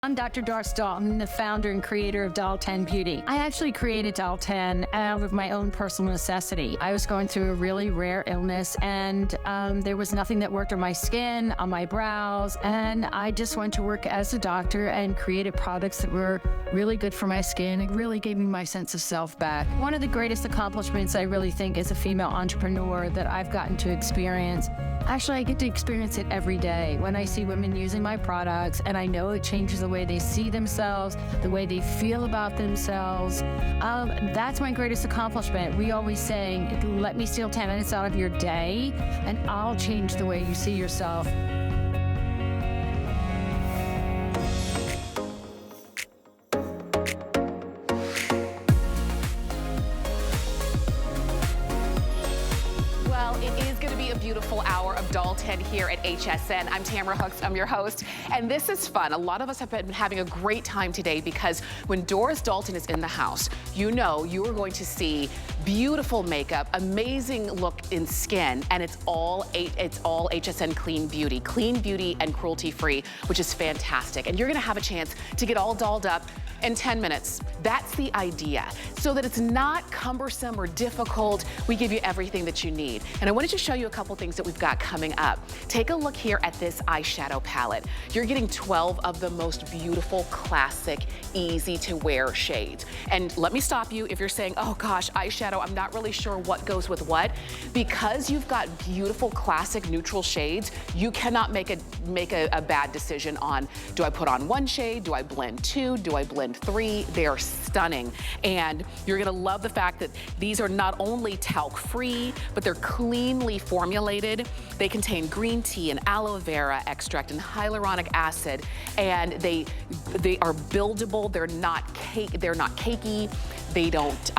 I'm Dr. Doris Dalton, the founder and creator of Dalton Beauty. I actually created Dalton out of my own personal necessity. I was going through a really rare illness, and there was nothing that worked on my skin, on my brows, and I just went to work as a doctor and created products that were really good for my skin. It really gave me my sense of self back. One of the greatest accomplishments I really think as a female entrepreneur that I've gotten to experience. Actually, I get to experience it every day when I see women using my products, and I know it changes the way they see themselves, the way they feel about themselves. That's my greatest accomplishment. We always say, let me steal 10 minutes out of your day, and I'll change the way you see yourself. Beautiful hour of Dalton here at HSN. I'm Tamara Hooks, I'm your host, and this is fun. A lot of us have been having a great time today because when Doris Dalton is in the house, you know you are going to see beautiful makeup, amazing look in skin, and it's all HSN clean beauty and cruelty-free, which is fantastic. And you're gonna have a chance to get all dolled up in 10 minutes. That's the idea. So that it's not cumbersome or difficult, we give you everything that you need. And I wanted to show you a couple things that we've got coming up. Take a look here at this eyeshadow palette. You're getting 12 of the most beautiful, classic, easy to wear shades. And let me stop you if you're saying, oh gosh, eyeshadow, I'm not really sure what goes with what. Because you've got beautiful, classic, neutral shades, you cannot make a bad decision on, do I put on one shade? Do I blend two? Do I blend three? They are stunning. And you're gonna love the fact that these are not only talc-free, but they're cleanly formulated. They contain green tea and aloe vera extract and hyaluronic acid, and they are buildable. They're not cakey. They don't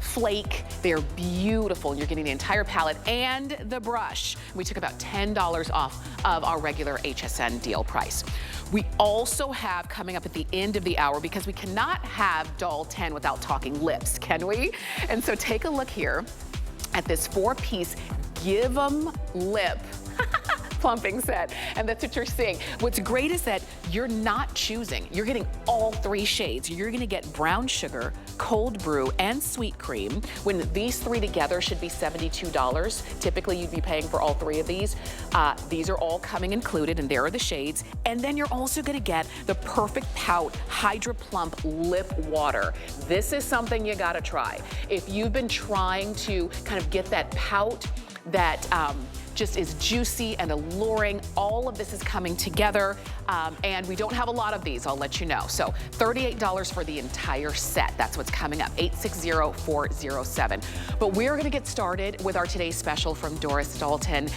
flake. They're beautiful. You're getting the entire palette and the brush. We took about $10 off of our regular HSN deal price. We also have coming up at the end of the hour, because we cannot have Dalton without talking lips, can we? And so take a look here at this 4-piece Give 'em lip plumping set, and that's what you're seeing. What's great is that you're not choosing. You're getting all 3 shades. You're gonna get brown sugar, cold brew, and sweet cream. When these 3 together should be $72. Typically, you'd be paying for all 3 of these. These are all coming included, and there are the shades. And then you're also gonna get the Perfect Pout Hydra Plump Lip Water. This is something you gotta try. If you've been trying to kind of get that pout that just is juicy and alluring, all of this is coming together, and we don't have a lot of these, I'll let you know. So $38 for the entire set. That's what's coming up, 860407. But we're gonna get started with our today's special from Doris Dalton.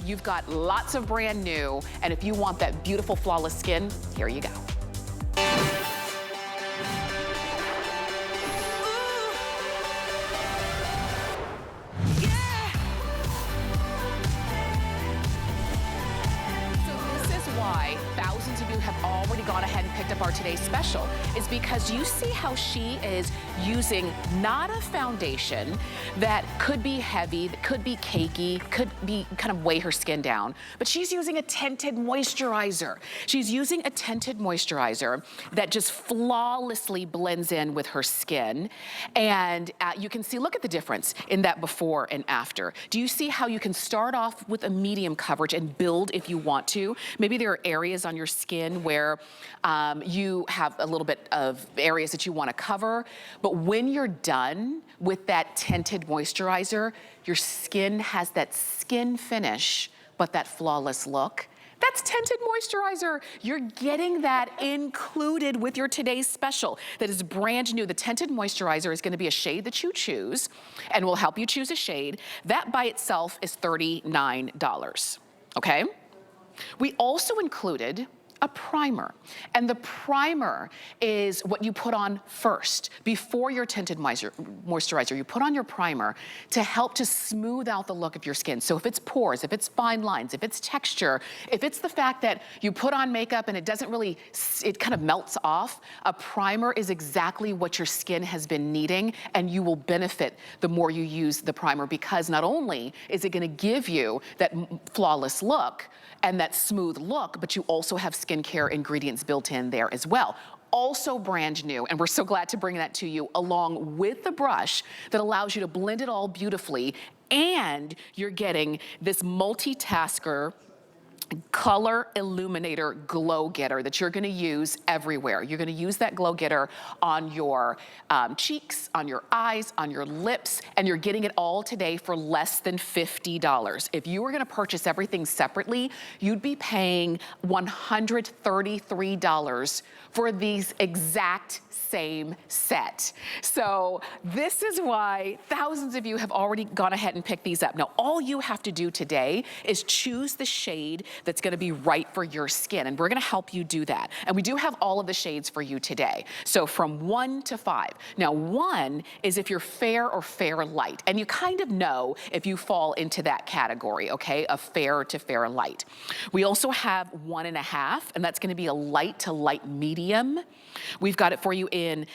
You've got lots of brand new, and if you want that beautiful, flawless skin, here you go. Thousands of you have already gone ahead and picked up our today's special, is because you see how she is using not a foundation that could be heavy, that could be cakey, could be kind of weigh her skin down, but she's using a tinted moisturizer. She's using a tinted moisturizer that just flawlessly blends in with her skin. And you can see, look at the difference in that before and after. Do you see how you can start off with a medium coverage and build if you want to? Maybe there are areas on your skin where you have a little bit of areas that you want to cover, but when you're done with that tinted moisturizer, your skin has that skin finish, but that flawless look. That's tinted moisturizer. You're getting that included with your today's special that is brand new. The tinted moisturizer is gonna be a shade that you choose, and will help you choose a shade. That by itself is $39, okay? We also included a primer, and the primer is what you put on first before your tinted moisturizer. You put on your primer to help to smooth out the look of your skin. So if it's pores, if it's fine lines, if it's texture, if it's the fact that you put on makeup and it doesn't really, it kind of melts off, a primer is exactly what your skin has been needing, and you will benefit the more you use the primer, because not only is it gonna give you that flawless look and that smooth look, but you also have skincare ingredients built in there as well. Also brand new, and we're so glad to bring that to you, along with the brush that allows you to blend it all beautifully, and you're getting this multitasker color illuminator glow getter that you're gonna use everywhere. You're gonna use that glow getter on your cheeks, on your eyes, on your lips, and you're getting it all today for less than $50. If you were gonna purchase everything separately, you'd be paying $133 for these exact same set. So this is why thousands of you have already gone ahead and picked these up. Now, all you have to do today is choose the shade that's gonna be right for your skin, and we're gonna help you do that. And we do have all of the shades for you today. So from 1 to 5. Now, 1 is if you're fair or fair light, and you kind of know if you fall into that category, okay, of fair to fair light. We also have 1.5, and that's gonna be a light to light medium. We've got it for you in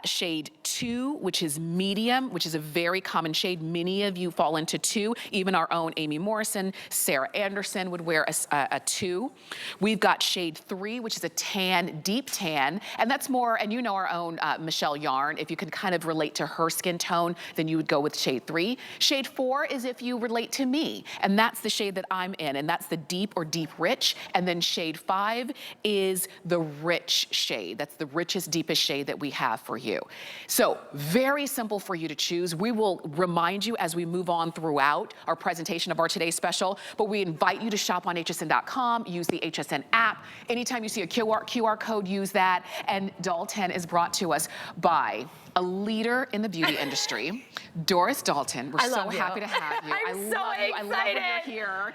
shade 2, which is medium, which is a very common shade. Many of you fall into 2. Even our own Amy Morrison, Sarah Anderson would wear a 2. We've got shade 3, which is a tan, deep tan, and that's more, and you know our own Michelle Yarn. If you can kind of relate to her skin tone, then you would go with shade 3. Shade 4 is if you relate to me, and that's the shade that I'm in, and that's the deep or deep rich. And then shade 5 is the rich shade. That's the richest, deepest shade that we have for you. So very simple for you to choose. We will remind you as we move on throughout our presentation of our today's special, but we invite you to shop on hsn.com, use the HSN app. Anytime you see a QR code, use that. And Dalton is brought to us by a leader in the beauty industry, Doris Dalton. We're so happy to have you. I'm so excited. I love when you're here.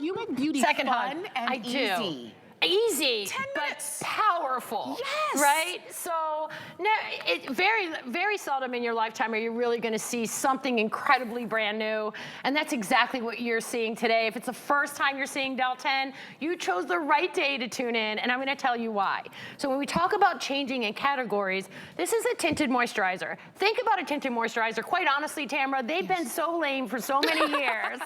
You make beauty Second fun hug. and easy. Easy, 10 minutes. but powerful. Yes. Right? So very seldom in your lifetime are you really going to see something incredibly brand new. And that's exactly what you're seeing today. If it's the first time you're seeing Dalton, you chose the right day to tune in, and I'm going to tell you why. So when we talk about changing in categories, this is a tinted moisturizer. Think about a tinted moisturizer. Quite honestly, Tamara, they've been so lame for so many years.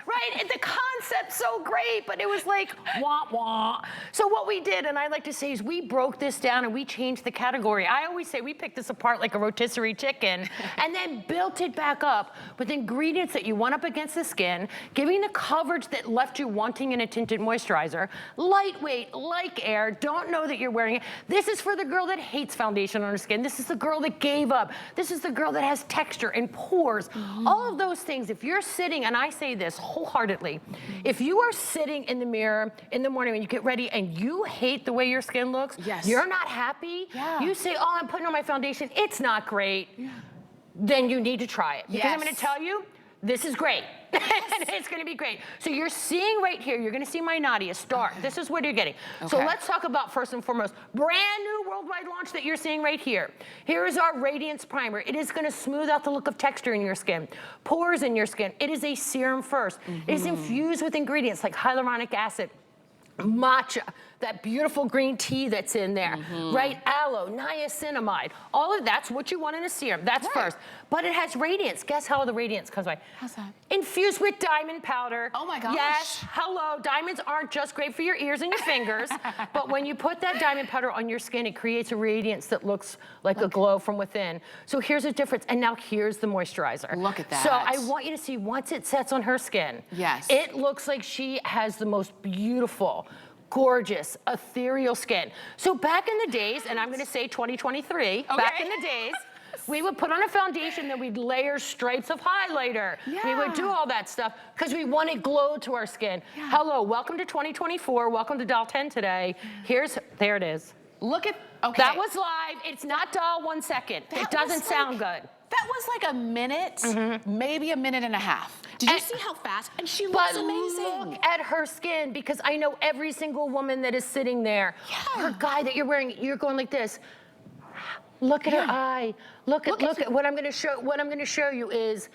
Right? And the concept's so great, but it was like, wah, wah. So what we did, and I like to say, is we broke this down and we changed the category. I always say we picked this apart like a rotisserie chicken and then built it back up with ingredients that you want up against the skin, giving the coverage that left you wanting in a tinted moisturizer, lightweight, like air, don't know that you're wearing it. This is for the girl that hates foundation on her skin. This is the girl that gave up. This is the girl that has texture and pores. All of those things, if you're sitting, and I say this wholeheartedly, if you are sitting in the mirror in the morning when you get ready and you hate the way your skin looks, you're not happy, you say, oh, I'm putting on my foundation, it's not great, then you need to try it. Because I'm gonna tell you, this is great. And it's gonna be great. So you're seeing right here, you're gonna see my Nadia start. This is what you're getting. So let's talk about, first and foremost, brand new worldwide launch that you're seeing right here. Here is our Radiance Primer. It is gonna smooth out the look of texture in your skin, pores in your skin. It is a serum first. It is infused with ingredients like hyaluronic acid, matcha, that beautiful green tea that's in there, right? Aloe, niacinamide, all of that's what you want in a serum. That's first. But it has radiance. Guess how the radiance comes by? How's that? Infused with diamond powder. Oh my gosh. Yes, hello. Diamonds aren't just great for your ears and your fingers, but when you put that diamond powder on your skin, it creates a radiance that looks like a glow from within. So here's a difference. And now here's the moisturizer. Look at that. So I want you to see, once it sets on her skin, it looks like she has the most beautiful, gorgeous, ethereal skin. So back in the days, and I'm gonna say 2023, back in the days, we would put on a foundation, then we'd layer stripes of highlighter. We would do all that stuff because we wanted glow to our skin. Hello, welcome to 2024. Welcome to Dalton today. There it is. Look at, that was live. It's not dull, 1 second. It doesn't sound good. That was like a minute, maybe a minute and a half. Did you see how fast? And she looks amazing. Look at her skin, because I know every single woman that is sitting there, her guy that you're wearing, you're going like this. Look at her eye. Look at what I'm going to show. What I'm going to show you is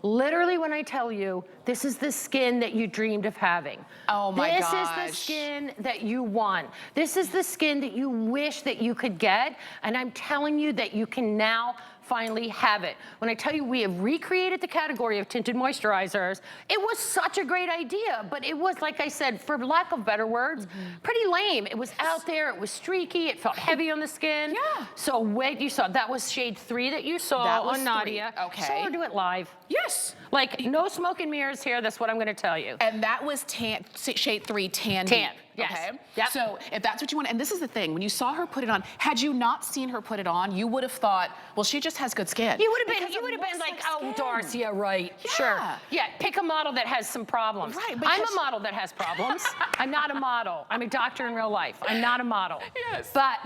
literally when I tell you, this is the skin that you dreamed of having. Oh my gosh. This is the skin that you want. This is the skin that you wish that you could get. And I'm telling you that you can now finally have it. When I tell you we have recreated the category of tinted moisturizers, it was such a great idea, but it was, like I said, for lack of better words, pretty lame. It was out there, it was streaky, it felt heavy on the skin. Yeah. So wait, you saw, that was shade 3 that you saw on Nadia. Okay. Show her do it live. Yes. Like, no smoke and mirrors here, that's what I'm gonna tell you. And that was shade 3, tan. Tan, deep. yes. Okay. Yep. So if that's what you want, and this is the thing, when you saw her put it on, had you not seen her put it on, you would have thought, well, she just has good skin. You would have Because been like, oh, skin. Doris, yeah, right. Yeah. Sure. Yeah, pick a model that has some problems. Right, I'm because- a model that has problems. I'm not a model. I'm a doctor in real life. I'm not a model. Yes. But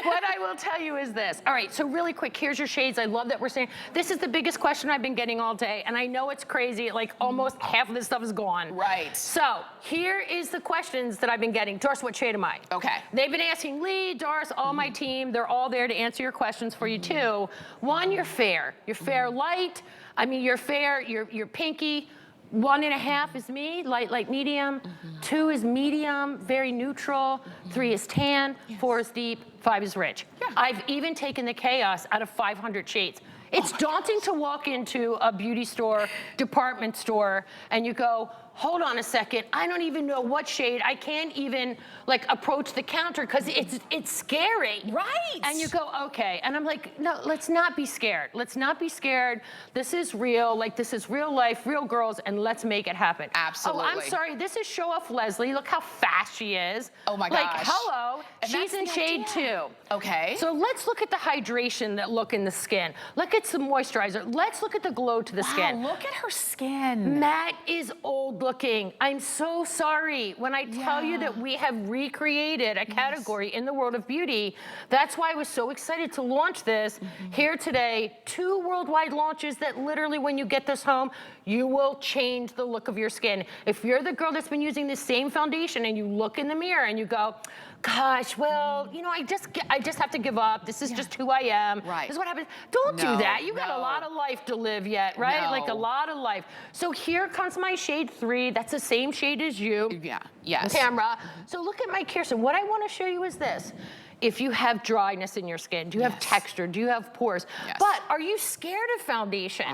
what I will tell you is this. All right, so really quick, here's your shades. I love that we're saying, this is the biggest question I've been getting all day, and I know it's crazy, like almost half of this stuff is gone. Right. So here is the questions that I've been getting. Doris, what shade am I? Okay. They've been asking Lee, Doris, all my team. They're all there to answer your questions for you too. One, you're fair. You're fair light. I mean, you're fair. You're pinky. 1.5 is me, light medium. 2 is medium, very neutral. 3 is tan. 4 is deep. 5 is rich. Yeah. I've even taken the chaos out of 500 shades. It's daunting to walk into a beauty store, department store, and you go, hold on a second, I don't even know what shade. I can't even like approach the counter because it's scary. Right. And you go, okay. And I'm like, no, let's not be scared. Let's not be scared. This is real, like this is real life, real girls, and let's make it happen. Absolutely. Oh, I'm sorry, this is Show Off Leslie. Look how fast she is. Oh my Like, gosh. hello, And she's that's in the shade idea. 2. Okay. So let's look at the hydration that look in the skin. Look at some moisturizer. Let's look at the glow to the skin. Wow, look at her skin. Matte is old looking. I'm so sorry. When I tell you that we have recreated a category in the world of beauty, that's why I was so excited to launch this here today. 2 worldwide launches that literally when you get this home, you will change the look of your skin. If you're the girl that's been using the same foundation and you look in the mirror and you go, gosh, well, you know, I just have to give up. This is just who I am. Right. This is what happens. Don't do No, that. You got a no. lot of life to live yet, right? Like a No. lot of life. So here comes my shade 3. That's the same shade as you. Yeah, yes. Camera. So look at my Kirsten. What I want to show you is this. If you have dryness in your skin, do you have texture, do you have pores? Yes. But are you scared of foundation?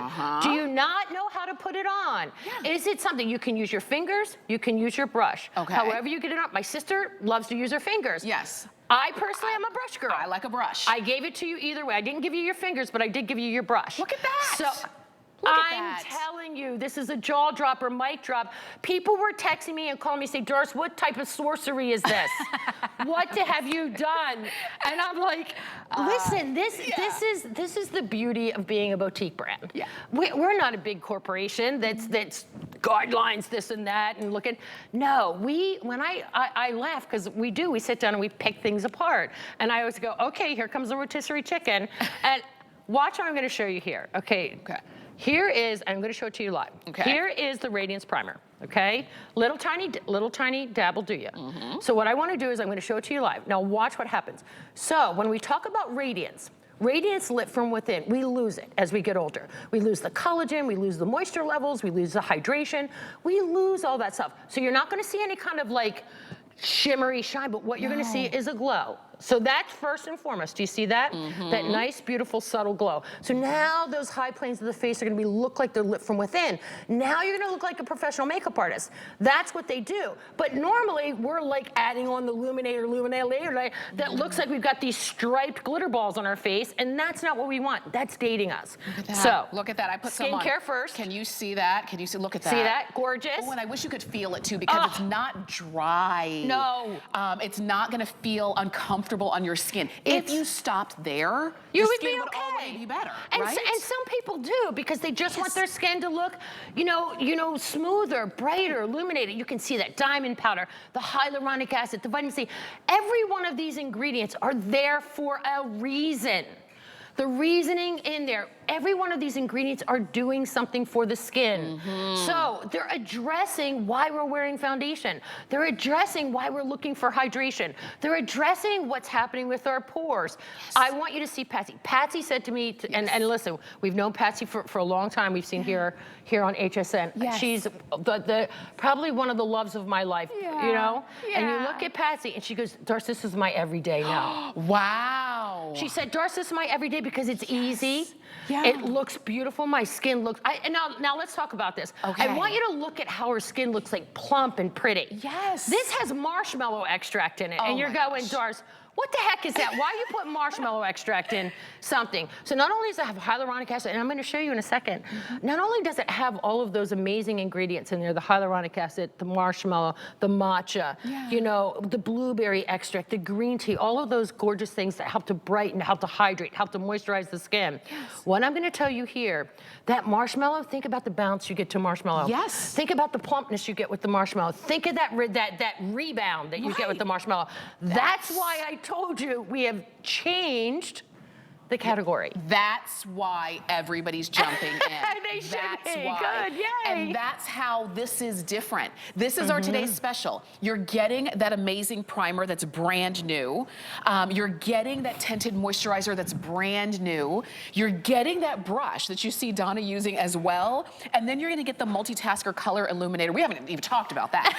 Do you not know how to put it on? Yeah. Is it something you can use your fingers, you can use your brush. Okay. However you get it on. My sister loves to use her fingers. Yes. I personally am a brush girl. I like a brush. I gave it to you either way. I didn't give you your fingers, but I did give you your brush. Look at that. So Look at I'm that. telling you, this is a jaw dropper, mic drop. People were texting me and calling me, say, Doris, what type of sorcery is this? What have you done? And I'm like, listen, this is the beauty of being a boutique brand. Yeah. We're not a big corporation that's guidelines this and that and look at. No, when I laugh because we sit down and we pick things apart, and I always go, okay, here comes the rotisserie chicken, and watch what I'm going to show you here. Okay. Here is, I'm going to show it to you live. Okay. Here is the Radiance Primer, okay? Little tiny dab will do you. So what I want to do is I'm going to show it to you live. Now watch what happens. So when we talk about radiance lit from within, we lose it as we get older. We lose the collagen, we lose the moisture levels, we lose the hydration, we lose all that stuff. So you're not going to see any kind of like shimmery shine, but what you're going to see is a glow. So that's first and foremost. Do you see that? That nice, beautiful, subtle glow. So now those high planes of the face are going to look like they're lit from within. Now you're going to look like a professional makeup artist. That's what they do. But normally we're like adding on the illuminator that looks like we've got these striped glitter balls on our face, and that's not what we want. That's dating us. Look at that. So look at that. I put some on. skincare first. Can you see that? Can you see? Look at that. See that? Gorgeous. Oh, and I wish you could feel it too because it's not dry. No. It's not going to feel uncomfortable on your skin. If you stopped there, you your would skin be would okay. already be better, And, right? and some people do because they just want their skin to look, you know, smoother, brighter, illuminated. You can see that diamond powder, the hyaluronic acid, the vitamin C. Every one of these ingredients are there for a reason. The reasoning in there, every one of these ingredients are doing something for the skin. So they're addressing why we're wearing foundation. They're addressing why we're looking for hydration. They're addressing what's happening with our pores. I want you to see Patsy. Patsy said to me, and listen, we've known Patsy for a long time. We've seen here on HSN. She's probably one of the loves of my life, you know? And you look at Patsy and she goes, Doris, this is my everyday now. Wow. She said, Doris, this is my everyday because it's easy. It looks beautiful. My skin looks, and now let's talk about this. I want you to look at how her skin looks like plump and pretty. This has marshmallow extract in it. And you're going, Doris, what the heck is that? Why you put marshmallow extract in something? So not only does it have hyaluronic acid, and I'm going to show you in a second, not only does it have all of those amazing ingredients in there, the hyaluronic acid, the marshmallow, the matcha, you know, the blueberry extract, the green tea, all of those gorgeous things that help to brighten, help to hydrate, help to moisturize the skin. What I'm going to tell you here, that marshmallow, think about the bounce you get to marshmallow. Think about the plumpness you get with the marshmallow. Think of that rebound that you get with the marshmallow. That's why I told you we have changed the category. That's why everybody's jumping in. They should That's be. why. Good, yay. And that's how this is different. This is our today's special. You're getting that amazing primer that's brand new. You're getting that tinted moisturizer that's brand new. You're getting that brush that you see Donna using as well. And then you're gonna get the multitasker color illuminator. We haven't even talked about that.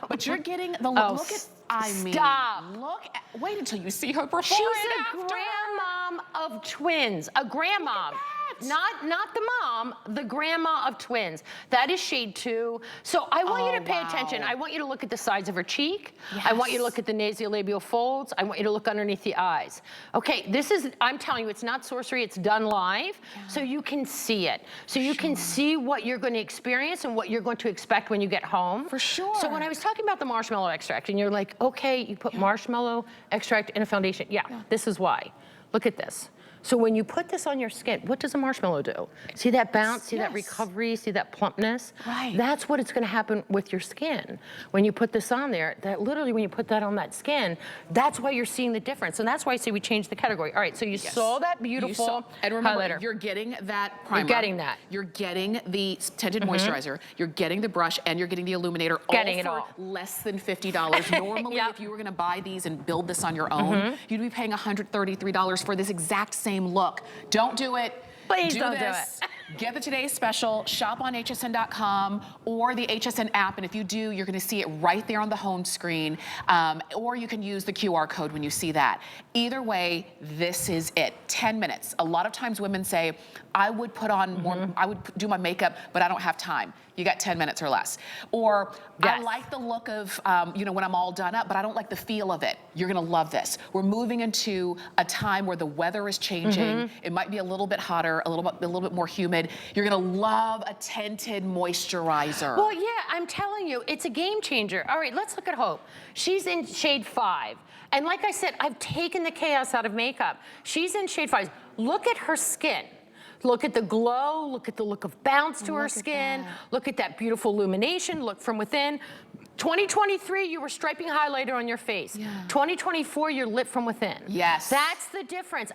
But you're getting the look at, look at, wait until you see her before She's and a after. grandmom of twins, a grandmom. Not the mom, the grandma of twins. That is shade 2. So I want you to pay attention. I want you to look at the sides of her cheek. I want you to look at the nasolabial folds. I want you to look underneath the eyes. Okay, this is, I'm telling you, it's not sorcery, it's done live. So you can see it. So you can see what you're going to experience and what you're going to expect when you get home. For sure. So when I was talking about the marshmallow extract, and you're like, okay, you put marshmallow extract in a foundation. This is why. Look at this. So when you put this on your skin, what does a marshmallow do? See that bounce, see that recovery, see that plumpness? That's what it's gonna happen with your skin. When you put this on there, that literally when you put that on that skin, that's why you're seeing the difference. And that's why I say we changed the category. All right, so you saw that beautiful and remember, highlighter. You're getting that primer. You're getting that. You're getting the tinted moisturizer. You're getting the brush, and you're getting the illuminator. All for less than $50. Normally, if you were gonna buy these and build this on your own, you'd be paying $133 for this exact same look. Don't do it. Please don't do it. Get the today's special, shop on hsn.com or the HSN app, and if you do, you're gonna see it right there on the home screen, or you can use the QR code when you see that. Either way, this is it. 10 minutes. A lot of times women say, I would put on more, I would do my makeup, but I don't have time. You got 10 minutes or less. Or I like the look of, you know, when I'm all done up, but I don't like the feel of it. You're gonna love this. We're moving into a time where the weather is changing. It might be a little bit hotter, a little bit more humid. You're gonna love a tinted moisturizer. Well, yeah, I'm telling you, it's a game changer. All right, let's look at Hope. She's in shade 5. And like I said, I've taken the chaos out of makeup. She's in shade 5. Look at her skin. Look at the glow, look at the look of bounce to her skin, look at that beautiful illumination, look from within. 2023, you were striping highlighter on your face. 2024, you're lit from within. That's the difference.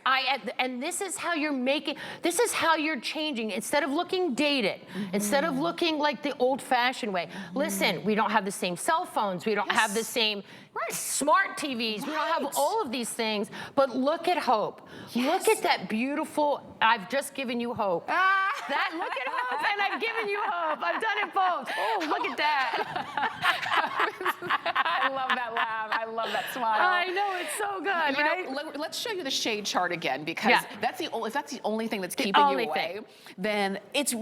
And this is how you're making, this is how you're changing. Instead of looking dated, instead of looking like the old-fashioned way. Listen, we don't have the same cell phones, we don't have the same smart TVs, we don't have all of these things, but look at Hope. Look at that beautiful, I've just given you hope. Look at Hope, and I've given you hope. I've done it both. Oh, look at that. I love that laugh. I love that smile. I know, it's so good, right? Know, let's show you the shade chart again, because that's the only, if that's the only thing that's keeping you away, then it's,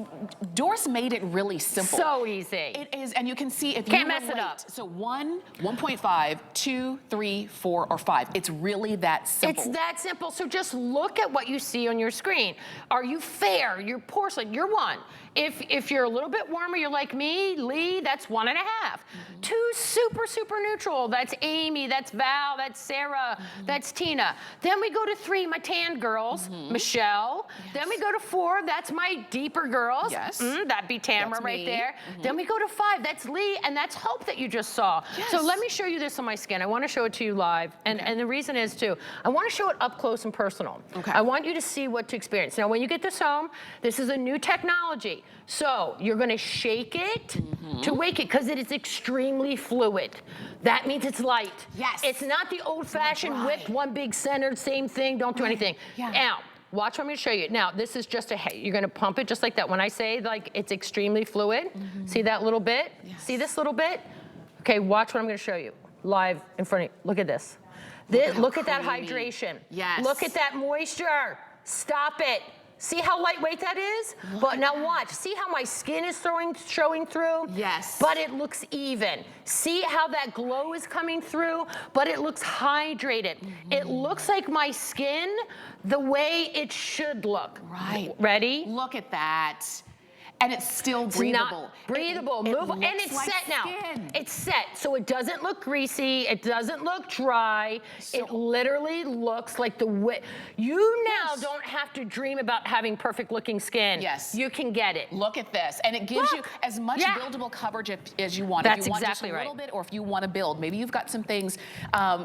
Doris made it really simple. So easy. It is, and you can see if Can't you mess it up. So 1, 1.5, 2, 3, 4, or 5. It's really that simple. It's that simple. So just look at what you see on your screen. Are you fair? You're porcelain. You're 1. If you're a little bit warmer, you're like me, Lee, that's 1.5. 2 super, super neutral. That's Amy, that's Val, that's Sarah, that's Tina. Then we go to 3, my tan girls, Michelle. Then we go to 4, that's my deeper girls. Yes. That'd be Tamara That's right me. there. Then we go to 5, that's Lee, and that's Hope that you just saw. So let me show you this on my skin. I want to show it to you live. And the reason is too, I want to show it up close and personal. Okay. I want you to see what to experience. Now, when you get this home, this is a new technology. So you're going to shake it to wake it because it is extremely fluid. That means it's light. Yes. It's not the old-fashioned whip, one big center, same thing, don't do anything. Now, watch what I'm going to show you. Now, this is just you're going to pump it just like that. When I say like it's extremely fluid, see that little bit? See this little bit? Okay, watch what I'm going to show you live in front of you. Look at this. Look at that hydration. Yes. Look at that moisture. Stop it. See how lightweight that is? But now watch. See how my skin is showing through? Yes. But it looks even. See how that glow is coming through? But it looks hydrated. It looks like my skin the way it should look. Right. Ready? Look at that. And it's still breathable. Breathable, movable, and it's like set now. skin. It's set, so it doesn't look greasy, it doesn't look dry. It literally looks like the way. You now don't have to dream about having perfect looking skin. Yes. You can get it. Look at this. And it gives you as much buildable coverage as you want. That's if you want exactly just a little right. bit, or if you want to build. Maybe you've got some things,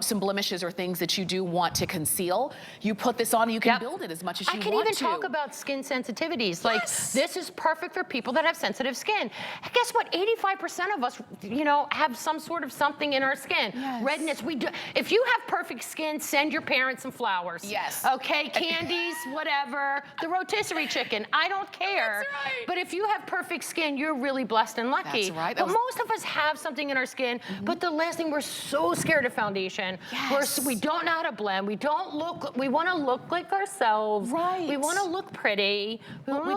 some blemishes or things that you do want to conceal. You put this on and you can build it as much as you want to. I can even talk about skin sensitivities. Like, this is perfect for people that have sensitive skin. And guess what? 85% of us, have some sort of something in our skin. Redness. We do. If you have perfect skin, send your parents some flowers. Yes. Okay, candies, whatever. The rotisserie chicken. I don't care. That's right. But if you have perfect skin, you're really blessed and lucky. That's right. But most of us have something in our skin. But the last thing, we're so scared of foundation. We don't know how to blend. We don't look. We want to look like ourselves. Right. We want to look pretty. We don't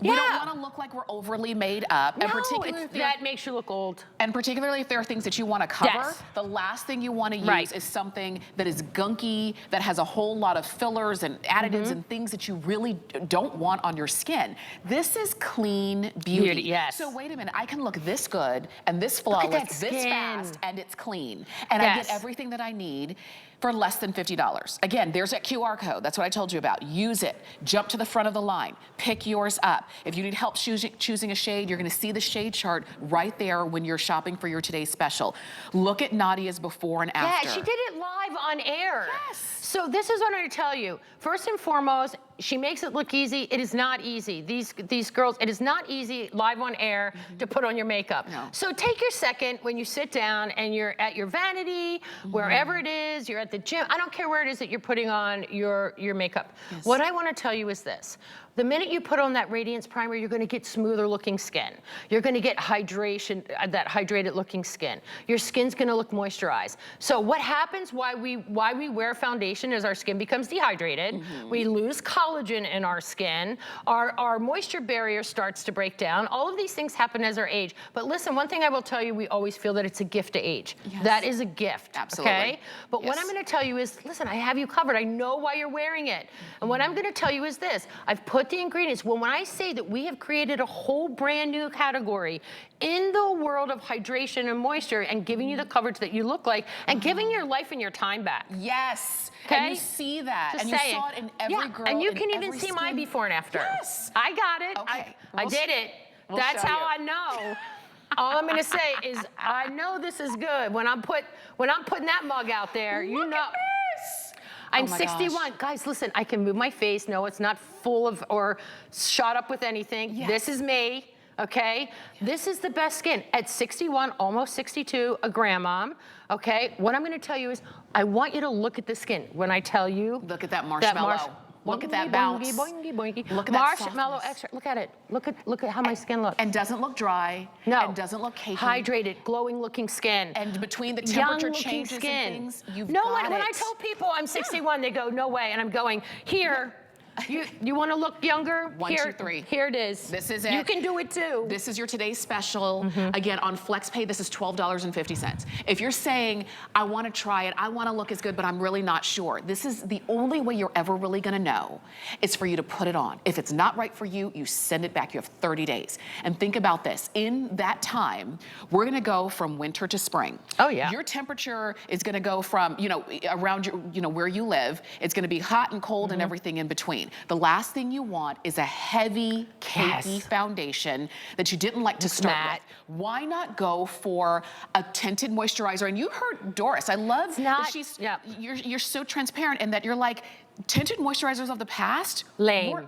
We don't want to look like we're overly made up. No, and particularly that makes you look old. And particularly if there are things that you want to cover, the last thing you want to use is something that is gunky, that has a whole lot of fillers and additives and things that you really don't want on your skin. This is clean beauty. Yes. So wait a minute, I can look this good and this flawless, this fast, and it's clean. And I get everything that I need for less than $50. Again, there's that QR code. That's what I told you about. Use it. Jump to the front of the line. Pick yours up. If you need help choosing a shade, you're going to see the shade chart right there when you're shopping for your today's special. Look at Nadia's before and after. Yeah, she did it live on air. Yes. So this is what I'm going to tell you. First and foremost, she makes it look easy. It is not easy. These girls, it is not easy live on air to put on your makeup. No. So take your second when you sit down and you're at your vanity, wherever it is, you're at the gym. I don't care where it is that you're putting on your makeup. What I want to tell you is this. The minute you put on that Radiance Primer, you're going to get smoother looking skin. You're going to get hydration, that hydrated looking skin. Your skin's going to look moisturized. So what happens, why we wear foundation is our skin becomes dehydrated. We lose collagen in our skin. Our moisture barrier starts to break down. All of these things happen as our age. But listen, one thing I will tell you, we always feel that it's a gift to age. That is a gift. Absolutely. Okay? But what I'm going to tell you is, listen, I have you covered. I know why you're wearing it. And what I'm going to tell you is this. I've put the ingredients. When I say that we have created a whole brand new category in the world of hydration and moisture and giving you the coverage that you look like and giving your life and your time back. Yes. Okay? And you see that. Just and saying. you saw it in every girl. And you can in even every see my skin. before and after. Yes. I got it. Okay. I did it. That's show how you. I know. All I'm gonna say is I know this is good. When I'm putting that mug out there, you know. Look at this. I'm Oh my 61. gosh. Guys, listen, I can move my face. No, it's not full of or shot up with anything. Yes. This is me, okay? This is the best skin. At 61, almost 62, a grandmom, okay? What I'm gonna tell you is I want you to look at the skin. When I tell you. Look at that marshmallow. Look at that bounce. Boingy, boingy. Look at that marshmallow softness. extra. Look at it. Look at how my skin looks. And doesn't look dry. No. And doesn't look cakey. Hydrated, glowing looking skin. And between the Young temperature looking changes skin. and things, you've no, got when it. I tell people I'm 61, they go, no way. And I'm going, here, You want to look younger? 1, 2, 3. Here it is. This is it. You can do it too. This is your today's special. Again, on FlexPay, this is $12.50. If you're saying, I want to try it, I want to look as good, but I'm really not sure, this is the only way you're ever really going to know is for you to put it on. If it's not right for you, you send it back. You have 30 days. And think about this. In that time, we're going to go from winter to spring. Oh, yeah. Your temperature is going to go from, around your, where you live. It's going to be hot and cold and everything in between. The last thing you want is a heavy, cakey foundation that you didn't like to start with. Why not go for a tinted moisturizer? And you heard Doris. I love that she's, you're so transparent and that you're like, tinted moisturizers of the past, lame. We're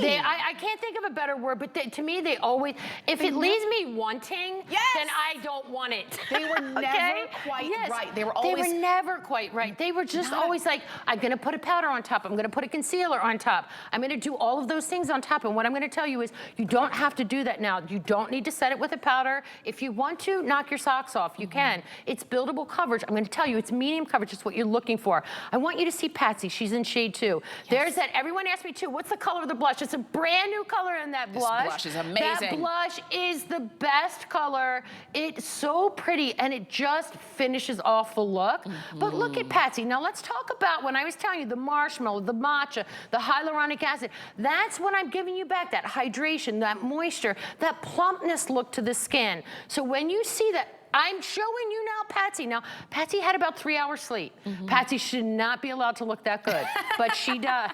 lame. I can't think of a better word, but to me, they always, if it leaves me wanting, then I don't want it. They were never quite right. They were always. They were never quite right. They were just always like, I'm gonna put a powder on top, I'm gonna put a concealer on top, I'm gonna do all of those things on top. And what I'm gonna tell you is, you don't have to do that now. You don't need to set it with a powder. If you want to, knock your socks off, you can. It's buildable coverage. I'm gonna tell you, it's medium coverage, it's what you're looking for. I want you to see Patsy, she's in shade 2. There's that, everyone asked me too, what's the color of the blush? It's a brand new color in that blush. This blush is amazing. That blush is the best color. It's so pretty and it just finishes off the look. But look at Patsy. Now let's talk about when I was telling you the marshmallow, the matcha, the hyaluronic acid. That's when I'm giving you back that hydration, that moisture, that plumpness look to the skin. So when you see that, I'm showing you now Patsy. Now, Patsy had about 3 hours sleep. Patsy should not be allowed to look that good, but she does.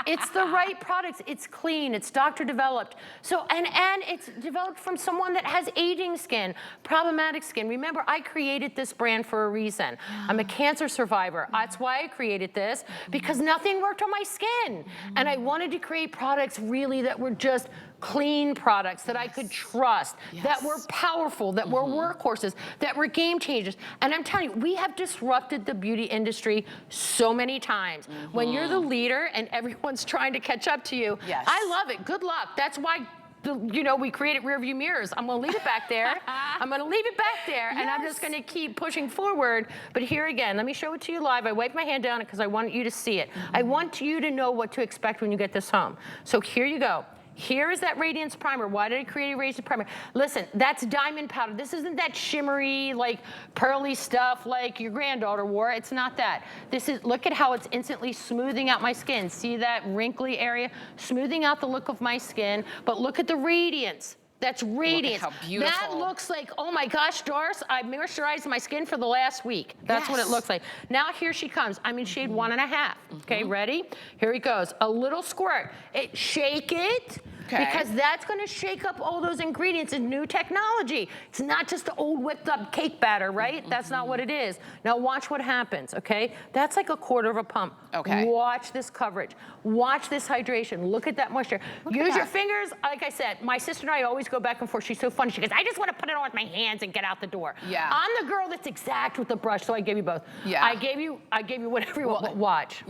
It's the right products. It's clean. It's doctor developed. So, and it's developed from someone that has aging skin, problematic skin. Remember, I created this brand for a reason. I'm a cancer survivor. That's why I created this, because nothing worked on my skin. And I wanted to create products really that were just clean products that I could trust, that were powerful, that were workhorses, that were game changers. And I'm telling you, we have disrupted the beauty industry so many times. When you're the leader and everyone's trying to catch up to you, I love it. Good luck. That's why we created rear view mirrors. I'm gonna leave it back there. I'm gonna leave it back there, and I'm just gonna keep pushing forward. But here again, let me show it to you live. I wiped my hand down because I want you to see it. I want you to know what to expect when you get this home. So here you go. Here is that Radiance Primer. Why did I create a Radiance Primer? Listen, that's diamond powder. This isn't that shimmery, like pearly stuff like your granddaughter wore. It's not that. This is, look at how it's instantly smoothing out my skin. See that wrinkly area? Smoothing out the look of my skin, but look at the radiance. That's radiance. Look at how beautiful. That looks like, oh my gosh, Doris, I moisturized my skin for the last week. That's what it looks like. Now here she comes. I'm in shade 1.5. Okay, ready? Here it goes. A little squirt. Shake it. Because that's going to shake up all those ingredients in new technology. It's not just the old whipped up cake batter, right? That's not what it is. Now watch what happens, okay? That's like 1/4 of a pump. Watch this coverage. Watch this hydration. Look at that moisture. Use your fingers. Like I said, my sister and I always go back and forth. She's so funny. She goes, I just want to put it on with my hands and get out the door. I'm the girl that's exact with the brush, so I gave you both. I gave you whatever you want, but watch.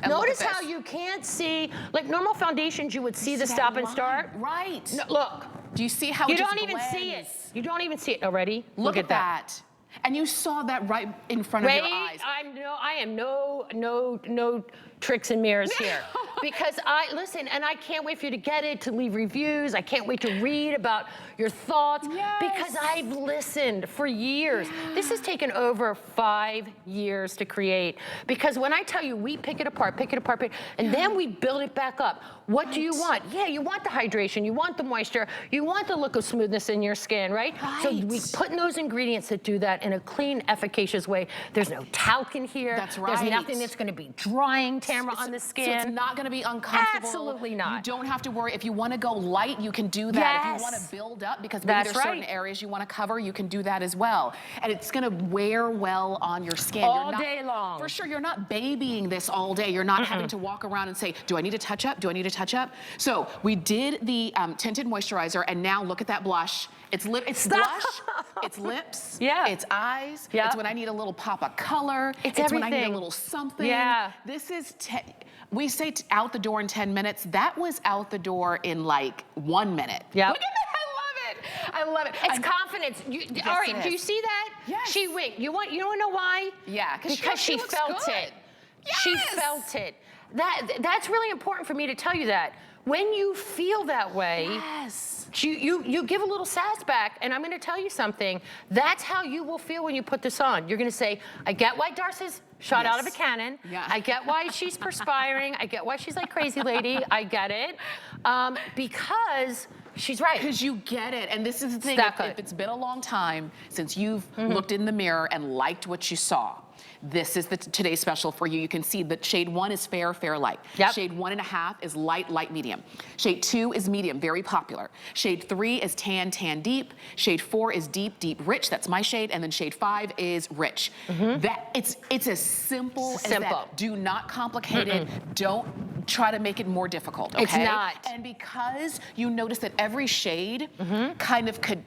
Notice how you can't see, like normal foundations, you would see the stop and start. Right. No, look. Do you see how you it just don't even blends? see it. You don't even see it already. Look at that. And you saw that right in front of your eyes. I am no tricks and mirrors here. Because listen, and I can't wait for you to get it, to leave reviews. I can't wait to read about your thoughts. Because I've listened for years. This has taken over 5 years to create. Because when I tell you, we pick it apart, and then we build it back up. What do you want? Yeah, you want the hydration, you want the moisture, you want the look of smoothness in your skin, right? So we put in those ingredients that do that in a clean, efficacious way. There's no talc in here. That's right. There's nothing that's going to be drying, Tamara, on the skin. So it's not going to be uncomfortable. Absolutely not. You don't have to worry. If you want to go light, you can do that. If you want to build up, because maybe there's certain areas you want to cover, you can do that as well. And it's going to wear well on your skin. All day long. For sure, you're not babying this all day. You're not having to walk around and say, do I need to touch up? Do I need to touch up? So we did the tinted moisturizer, and now look at that blush. It's blush, it's lips, it's eyes, it's when I need a little pop of color, it's when I need a little something. This is, we say out the door in 10 minutes. That was out the door in like 1 minute. Look at that, I love it. It's confidence. All right, do you see that? She winked. You want to know why? Yeah, because she felt it. Yes. She felt it. That's really important for me to tell you that. When you feel that way, yes. you give a little sass back, and I'm gonna tell you something. That's how you will feel when you put this on. You're gonna say, I get why Darcy's shot out of a cannon. Yeah. I get why she's perspiring. I get why she's like crazy lady. I get it. Because she's right. Because you get it. And this is the thing, if it's been a long time since you've looked in the mirror and liked what you saw, this is today's special for you. You can see that shade 1 is fair, fair, light. Yep. Shade 1.5 is light, light, medium. Shade 2 is medium, very popular. Shade 3 is tan, tan, deep. Shade 4 is deep, deep, rich. That's my shade. And then shade 5 is rich. It's as simple as that. Do not complicate it. Don't try to make it more difficult, okay? It's not. And because you notice that every shade kind of could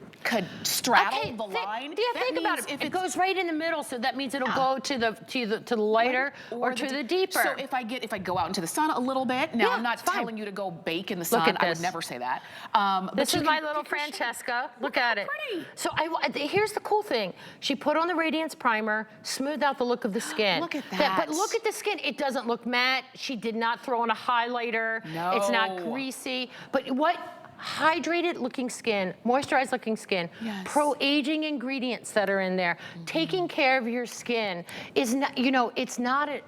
straddle the line. Yeah, think about it. It goes right in the middle, so that means it'll go to the lighter or to the deeper. So if I go out into the sun a little bit, now I'm not telling you to go bake in the sun. I would never say that. This is my little Francesca. Look at it. Pretty. So here's the cool thing. She put on the Radiance Primer, smoothed out the look of the skin. Look at that. But look at the skin. It doesn't look matte. She did not throw on a highlighter. No. It's not greasy. But what? Hydrated looking skin, moisturized looking skin, pro-aging ingredients that are in there. Taking care of your skin is not, it's not a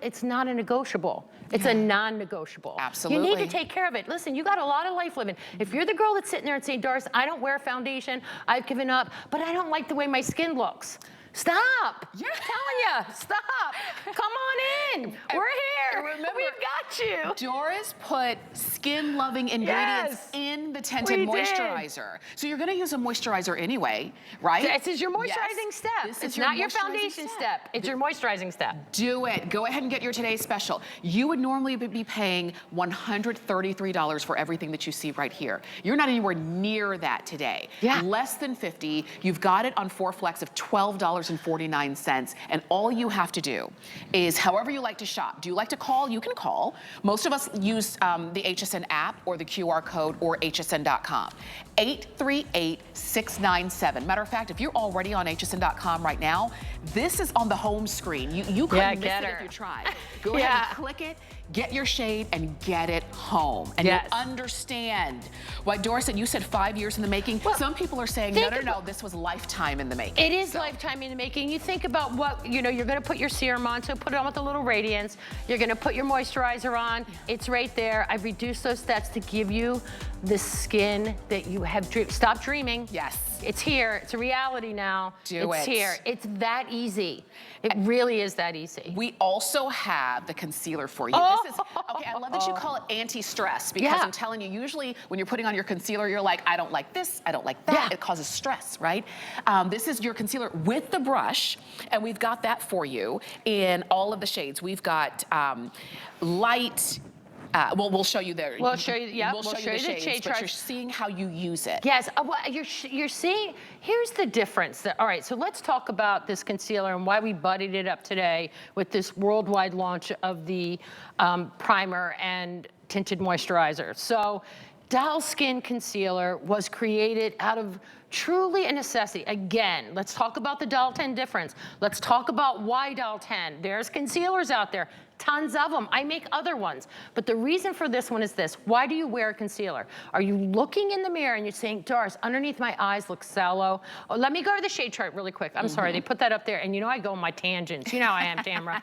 negotiable. It's a non-negotiable. Absolutely. You need to take care of it. Listen, you got a lot of life living. If you're the girl that's sitting there and saying, Doris, I don't wear foundation, I've given up, but I don't like the way my skin looks. Stop. Yeah. I'm telling you, stop. Come on in. We're here. Remember, we've got you. Doris put skin-loving ingredients in the tinted moisturizer. So you're going to use a moisturizer anyway, right? This is your moistrizing step. It's not your foundation step. It's your moisturizing step. Do it. Go ahead and get your today's special. You would normally be paying $133 for everything that you see right here. You're not anywhere near that today. Yeah. Less than $50. You've got it on 4 flex of $12.49. And all you have to do is, however you like to shop. Do you like to call? You can call. Most of us use the HSN app or the QR code or hsn.com. 838-697. Matter of fact, if you're already on hsn.com right now, this is on the home screen. You couldn't miss it if you tried. Go ahead and click it, get your shade, and get it home. And you'll understand why Doris said, you said 5 years in the making. Well, some people are saying, no, this was lifetime in the making. It is lifetime in the making. You think about what, you're going to put your serum on, so put it on with a little radiance. You're going to put your moisturizer on. It's right there. I've reduced those steps to give you the skin that you have dreamed. Stop dreaming. Yes. It's here. It's a reality now. It's here. It's that easy. It really is that easy. We also have the concealer for you. This is, okay, I love that you call it anti-stress, because I'm telling you, usually when you're putting on your concealer, you're like, I don't like this, I don't like that. It causes stress, right? This is your concealer with the brush, and we've got that for you in all of the shades. We've got light, well, we'll show you there. We'll show you, we'll show you the shade chart. But you're seeing how you use it. Yes, well, you're seeing, here's the difference. All right, so let's talk about this concealer and why we buddied it up today with this worldwide launch of the primer and tinted moisturizer. So Doll Skin Concealer was created out of truly a necessity. Again, let's talk about the Doll 10 difference. Let's talk about why Doll 10. There's concealers out there. Tons of them. I make other ones. But the reason for this one is this. Why do you wear a concealer? Are you looking in the mirror and you're saying, Doris, underneath my eyes look sallow? Oh, let me go to the shade chart really quick. I'm sorry, they put that up there. And you know I go on my tangents. You know how I am, Tamara.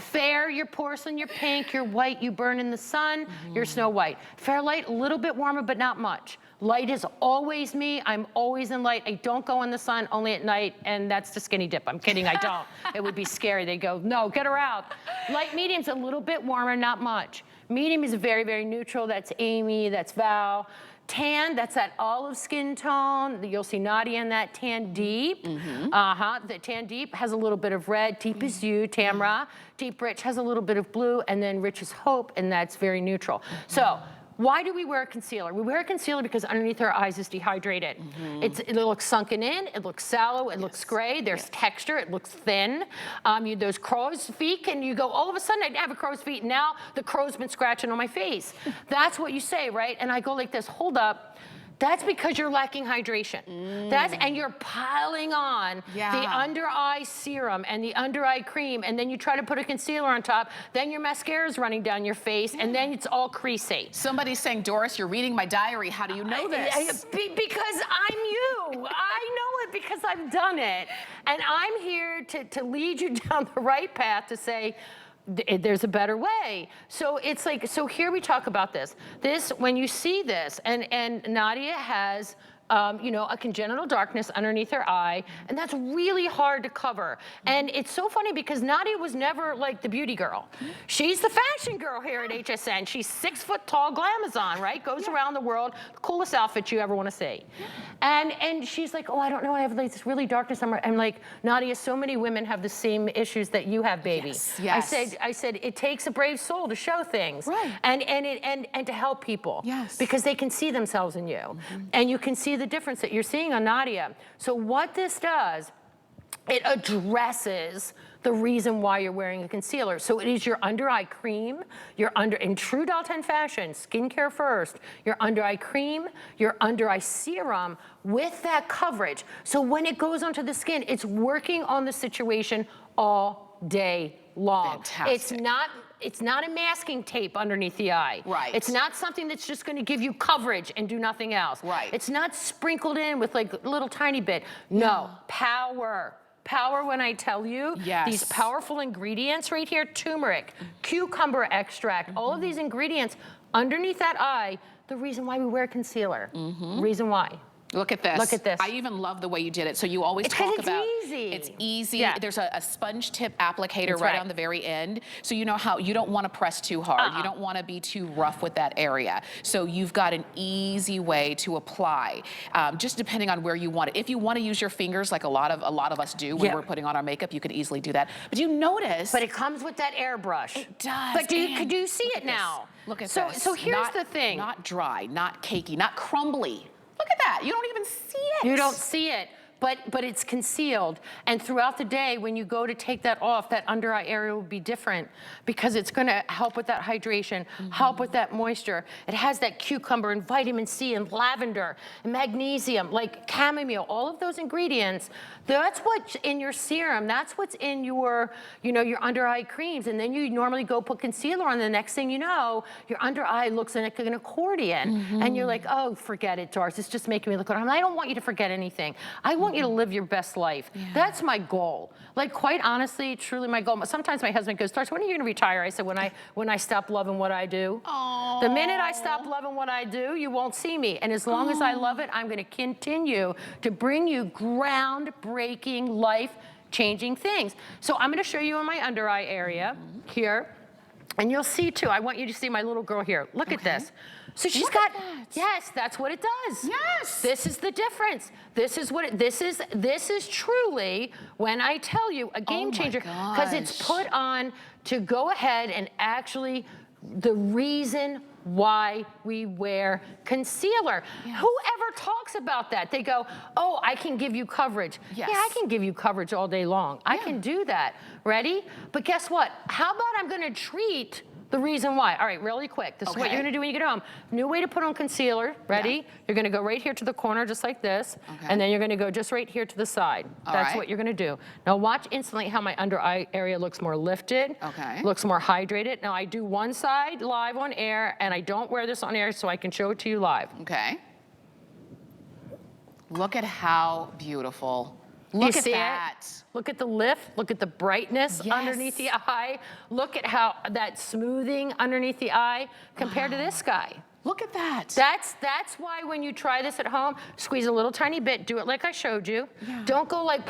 Fair, you're porcelain, you're pink, you're white, you burn in the sun, you're Snow White. Fair light, a little bit warmer, but not much. Light is always me. I'm always in light. I don't go in the sun, only at night, and that's the skinny dip. I'm kidding, I don't. It would be scary. They go, no, get her out. Light medium's a little bit warmer, not much. Medium is very, very neutral. That's Amy, that's Val. Tan, that's that olive skin tone. You'll see Nadia in that. Tan deep. The tan deep has a little bit of red. Deep is you, Tamra. Deep rich has a little bit of blue, and then rich is hope, and that's very neutral. So, why do we wear a concealer? We wear a concealer because underneath our eyes is dehydrated. It looks sunken in, it looks sallow, it looks gray, there's texture, it looks thin. Those crow's feet, and you go, all of a sudden I didn't have a crow's feet, now the crow's been scratching on my face. That's what you say, right? And I go like this, hold up. That's because you're lacking hydration. And you're piling on the under eye serum and the under eye cream, and then you try to put a concealer on top, then your mascara is running down your face, and then it's all creasy. Somebody's saying, Doris, you're reading my diary. How do you know this? Because I'm you. I know it because I've done it. And I'm here to lead you down the right path to say, there's a better way. So it's like, so here we talk about this. When you see this, and Nadia has, you know, a congenital darkness underneath her eye, and that's really hard to cover. And it's so funny because Nadia was never like the beauty girl. She's the fashion girl here at HSN. She's 6 foot tall glamazon, right? Goes around the world, the coolest outfit you ever want to see. And she's like, oh, I don't know, I have like this really darkness. I'm like, Nadia, so many women have the same issues that you have, baby. Yes. I said, it takes a brave soul to show things. Right. And to help people. Yes. Because they can see themselves in you. And you can see the difference that you're seeing on Nadia. So what this does, it addresses the reason why you're wearing a concealer. So it is your under eye cream, in true Dalton fashion, skincare first, your under eye cream, your under eye serum with that coverage. So when it goes onto the skin, it's working on the situation all day long. Fantastic. It's not a masking tape underneath the eye. Right. It's not something that's just going to give you coverage and do nothing else. Right. It's not sprinkled in with like a little tiny bit. No, power. Power when I tell you. These powerful ingredients right here, turmeric, cucumber extract, all of these ingredients underneath that eye, the reason why we wear concealer. Reason why. Look at this. Look at this. I even love the way you did it. So you always talk about easy. It's easy. Yeah. There's a sponge tip applicator That's right right. on the very end. So you know how you don't want to press too hard. You don't want to be too rough with that area. So you've got an easy way to apply, just depending on where you want it. If you want to use your fingers, like a lot of us do when we're putting on our makeup, you could easily do that. But you notice. But it comes with that airbrush. It does. But could you see it now? Look at so, this. So here's the thing. Not dry, not cakey, not crumbly. Look at that. You don't even see it. You don't see it. But it's concealed. And throughout the day, when you go to take that off, that under eye area will be different because it's gonna help with that hydration, help with that moisture. It has that cucumber and vitamin C and lavender and magnesium, like chamomile, all of those ingredients. That's what's in your serum. That's what's in your, you know, your under eye creams. And then you normally go put concealer on. The next thing you know, your under eye looks like an accordion. And you're like, oh, forget it, Doris. It's just making me look good. I don't want you to forget anything. I want you to live your best life. That's my goal. Like, quite honestly, truly my goal. Sometimes my husband goes, Doris, when are you gonna retire? I said, when I stop loving what I do. Aww. The minute I stop loving what I do, you won't see me. And as long as I love it, I'm gonna continue to bring you groundbreaking, life-changing things. So I'm gonna show you in my under eye area here. And you'll see too, I want you to see my little girl here. Look at this. So she's got, yes, that's what it does. Yes. This is the difference. This is what this is truly, when I tell you, a game changer. Because it's put on to go ahead and actually, the reason why we wear concealer. Whoever talks about that, they go, oh, I can give you coverage. Yeah, I can give you coverage all day long. I can do that. Ready? But guess what? How about I'm gonna treat the reason why. All right, really quick. This is what you're gonna do when you get home. New way to put on concealer. Ready? You're gonna go right here to the corner, just like this. And then you're gonna go just right here to the side. That's what you're gonna do. Now watch instantly how my under eye area looks more lifted. Looks more hydrated. Now I do one side live on air, and I don't wear this on air so I can show it to you live. Look at how beautiful. Look at that. Look at the lift. Look at the brightness underneath the eye. Look at how that smoothing underneath the eye compared to this guy. Look at that. That's why when you try this at home, squeeze a little tiny bit. Do it like I showed you. Don't go like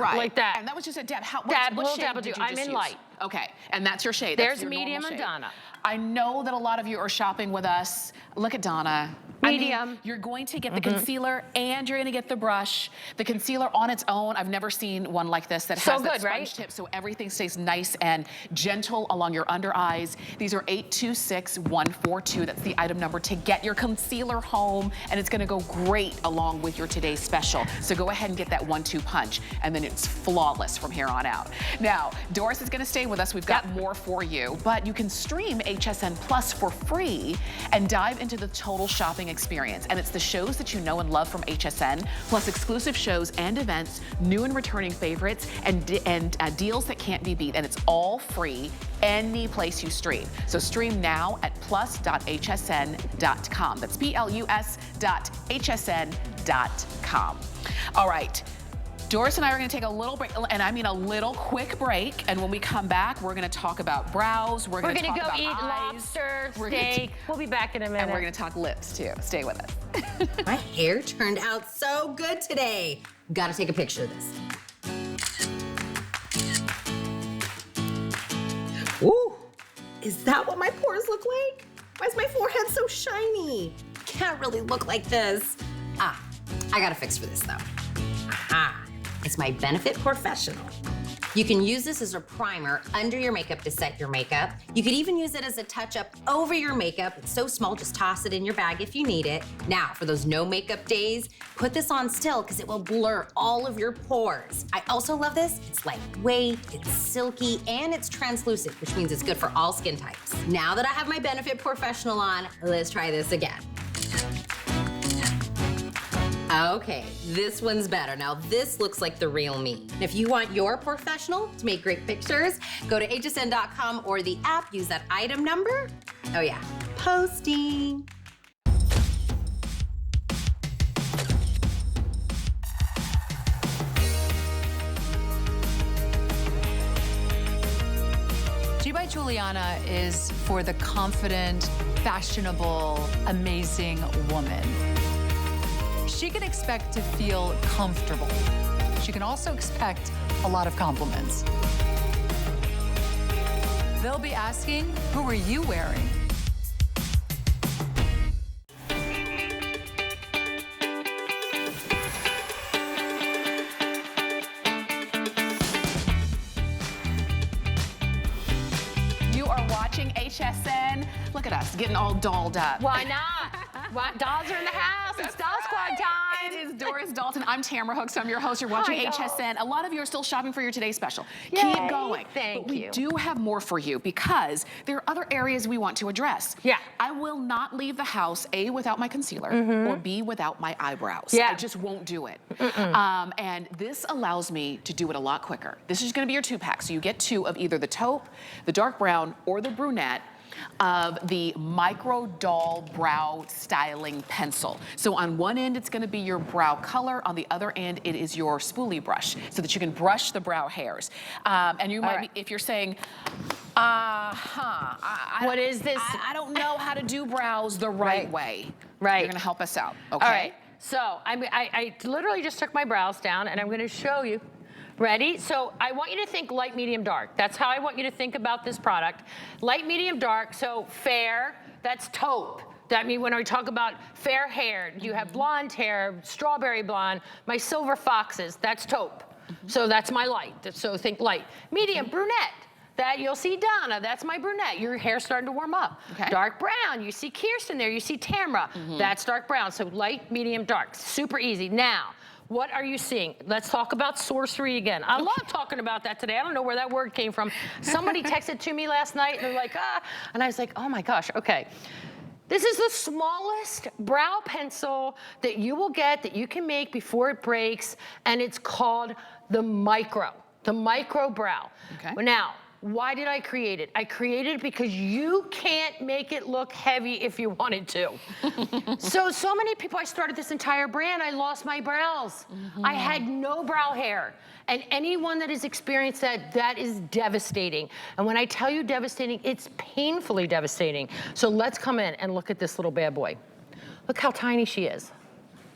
like that. And that was just a dab. What shade did you just use? I'm in light. Okay, and that's your shade. There's medium and Donna. I know that a lot of you are shopping with us. Look at Donna. Medium. I mean, you're going to get the concealer and you're going to get the brush. The concealer on its own, I've never seen one like this that has that sponge tip, so everything stays nice and gentle along your under eyes. These are 826142. That's the item number to get your concealer home, and it's going to go great along with your today's special. So go ahead and get that 1-2 punch, and then it's flawless from here on out. Now, Doris is going to stay with us. We've got more for you, but you can stream HSN Plus for free and dive into the total shopping experience. And it's the shows that you know and love from HSN, plus exclusive shows and events, new and returning favorites, and deals that can't be beat. And it's all free any place you stream. So stream now at plus.hsn.com. That's plus.hsn.com. All right. Doris and I are going to take a little break, and I mean a little quick break. And when we come back, we're going to talk about brows. We're going to talk go about eat eyes. lobster, steak. We'll be back in a minute. And we're going to talk lips too. Stay with us. My hair turned out so good today. Gotta take a picture of this. Ooh, is that what my pores look like? Why is my forehead so shiny? Can't really look like this. Ah, I got a fix for this though. Aha, it's my Benefit Professional. You can use this as a primer under your makeup to set your makeup. You could even use it as a touch-up over your makeup. It's so small, just toss it in your bag if you need it. Now, for those no makeup days, put this on still because it will blur all of your pores. I also love this. It's lightweight, it's silky, and it's translucent, which means it's good for all skin types. Now that I have my Benefit Professional on, let's try this again. Okay, this one's better. Now this looks like the real me. And if you want your professional to make great pictures, go to hsn.com or the app, use that item number. Oh yeah, posting. G by Juliana is for the confident, fashionable, amazing woman. She can expect to feel comfortable. She can also expect a lot of compliments. They'll be asking, who are you wearing? You are watching HSN. Look at us getting all dolled up. Why not? Why, dolls are in the house. It's Doll Squad time. It is Doris Dalton. I'm Tamara Hooks. I'm your host. You're watching HSN. A lot of you are still shopping for your Today Special. Yay, Keep going. thank you. We do have more for you because there are other areas we want to address. Yeah. I will not leave the house, A, without my concealer, or B, without my eyebrows. Yeah. I just won't do it. And this allows me to do it a lot quicker. This is going to be your 2-pack. So you get 2 of either the taupe, the dark brown, or the brunette of the Micro Doll Brow Styling Pencil. So on one end, it's gonna be your brow color. On the other end, it is your spoolie brush so that you can brush the brow hairs. And you might be, if you're saying, what is this? I don't know how to do brows the right way. Right. You're gonna help us out, okay? All right, so I literally just took my brows down and I'm gonna show you. Ready? So I want you to think light, medium, dark. That's how I want you to think about this product. Light, medium, dark, so fair, that's taupe. That means when I talk about fair hair, you have blonde hair, strawberry blonde, my silver foxes, that's taupe. So that's my light, so think light. Medium, brunette. That you'll see Donna, that's my brunette. Your hair's starting to warm up. Okay. Dark brown, you see Kirsten there, you see Tamra, that's dark brown. So light, medium, dark, super easy. Now, what are you seeing? Let's talk about sorcery again. I love talking about that today. I don't know where that word came from. Somebody texted to me last night and they're like, and I was like, oh my gosh, okay. This is the smallest brow pencil that you will get, that you can make before it breaks, and it's called the Micro Brow. Okay. Now, why did I create it? I created it because you can't make it look heavy if you wanted to. so many people, I started this entire brand, I lost my brows. I had no brow hair. And anyone that has experienced that, that is devastating. And when I tell you devastating, it's painfully devastating. So let's come in and look at this little bad boy. Look how tiny she is.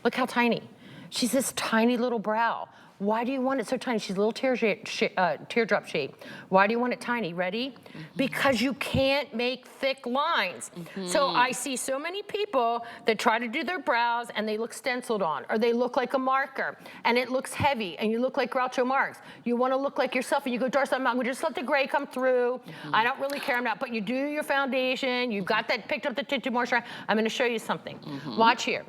Look how tiny. She's this tiny little brow. Why do you want it so tiny? She's a little teardrop shape. Why do you want it tiny? Ready? Because you can't make thick lines. So I see so many people that try to do their brows and they look stenciled on, or they look like a marker and it looks heavy and you look like Groucho Marx. You want to look like yourself and you go, Doris, I'm gonna just let the gray come through. I don't really care, I'm not. But you do your foundation, you've got that, picked up the tinted moisturizer. I'm gonna show you something. Watch here.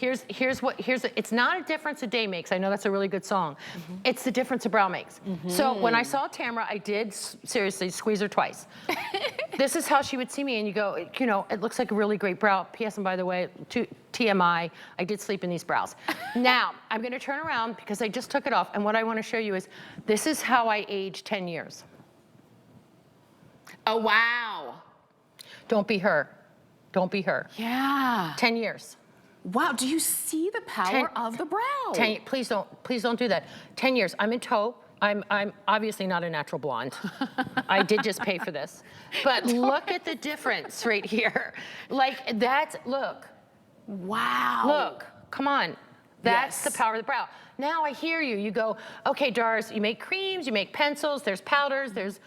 It's not a difference a day makes. I know that's a really good song. It's the difference a brow makes. So when I saw Tamara, I did seriously squeeze her twice. This is how she would see me, and you go, you know, it looks like a really great brow. P.S. and by the way, TMI, I did sleep in these brows. Now, I'm gonna turn around because I just took it off, and what I wanna show you is, this is how I aged 10 years. Oh, wow. Don't be her. Don't be her. Yeah. 10 years. Wow, do you see the power of the brow? Please don't do that. 10 years, I'm in taupe. I'm obviously not a natural blonde. I did just pay for this. But look at the difference right here. Like look. Wow. Look, come on. That's the power of the brow. Now I hear you. You go, okay, Doris, you make creams, you make pencils, there's powders, there's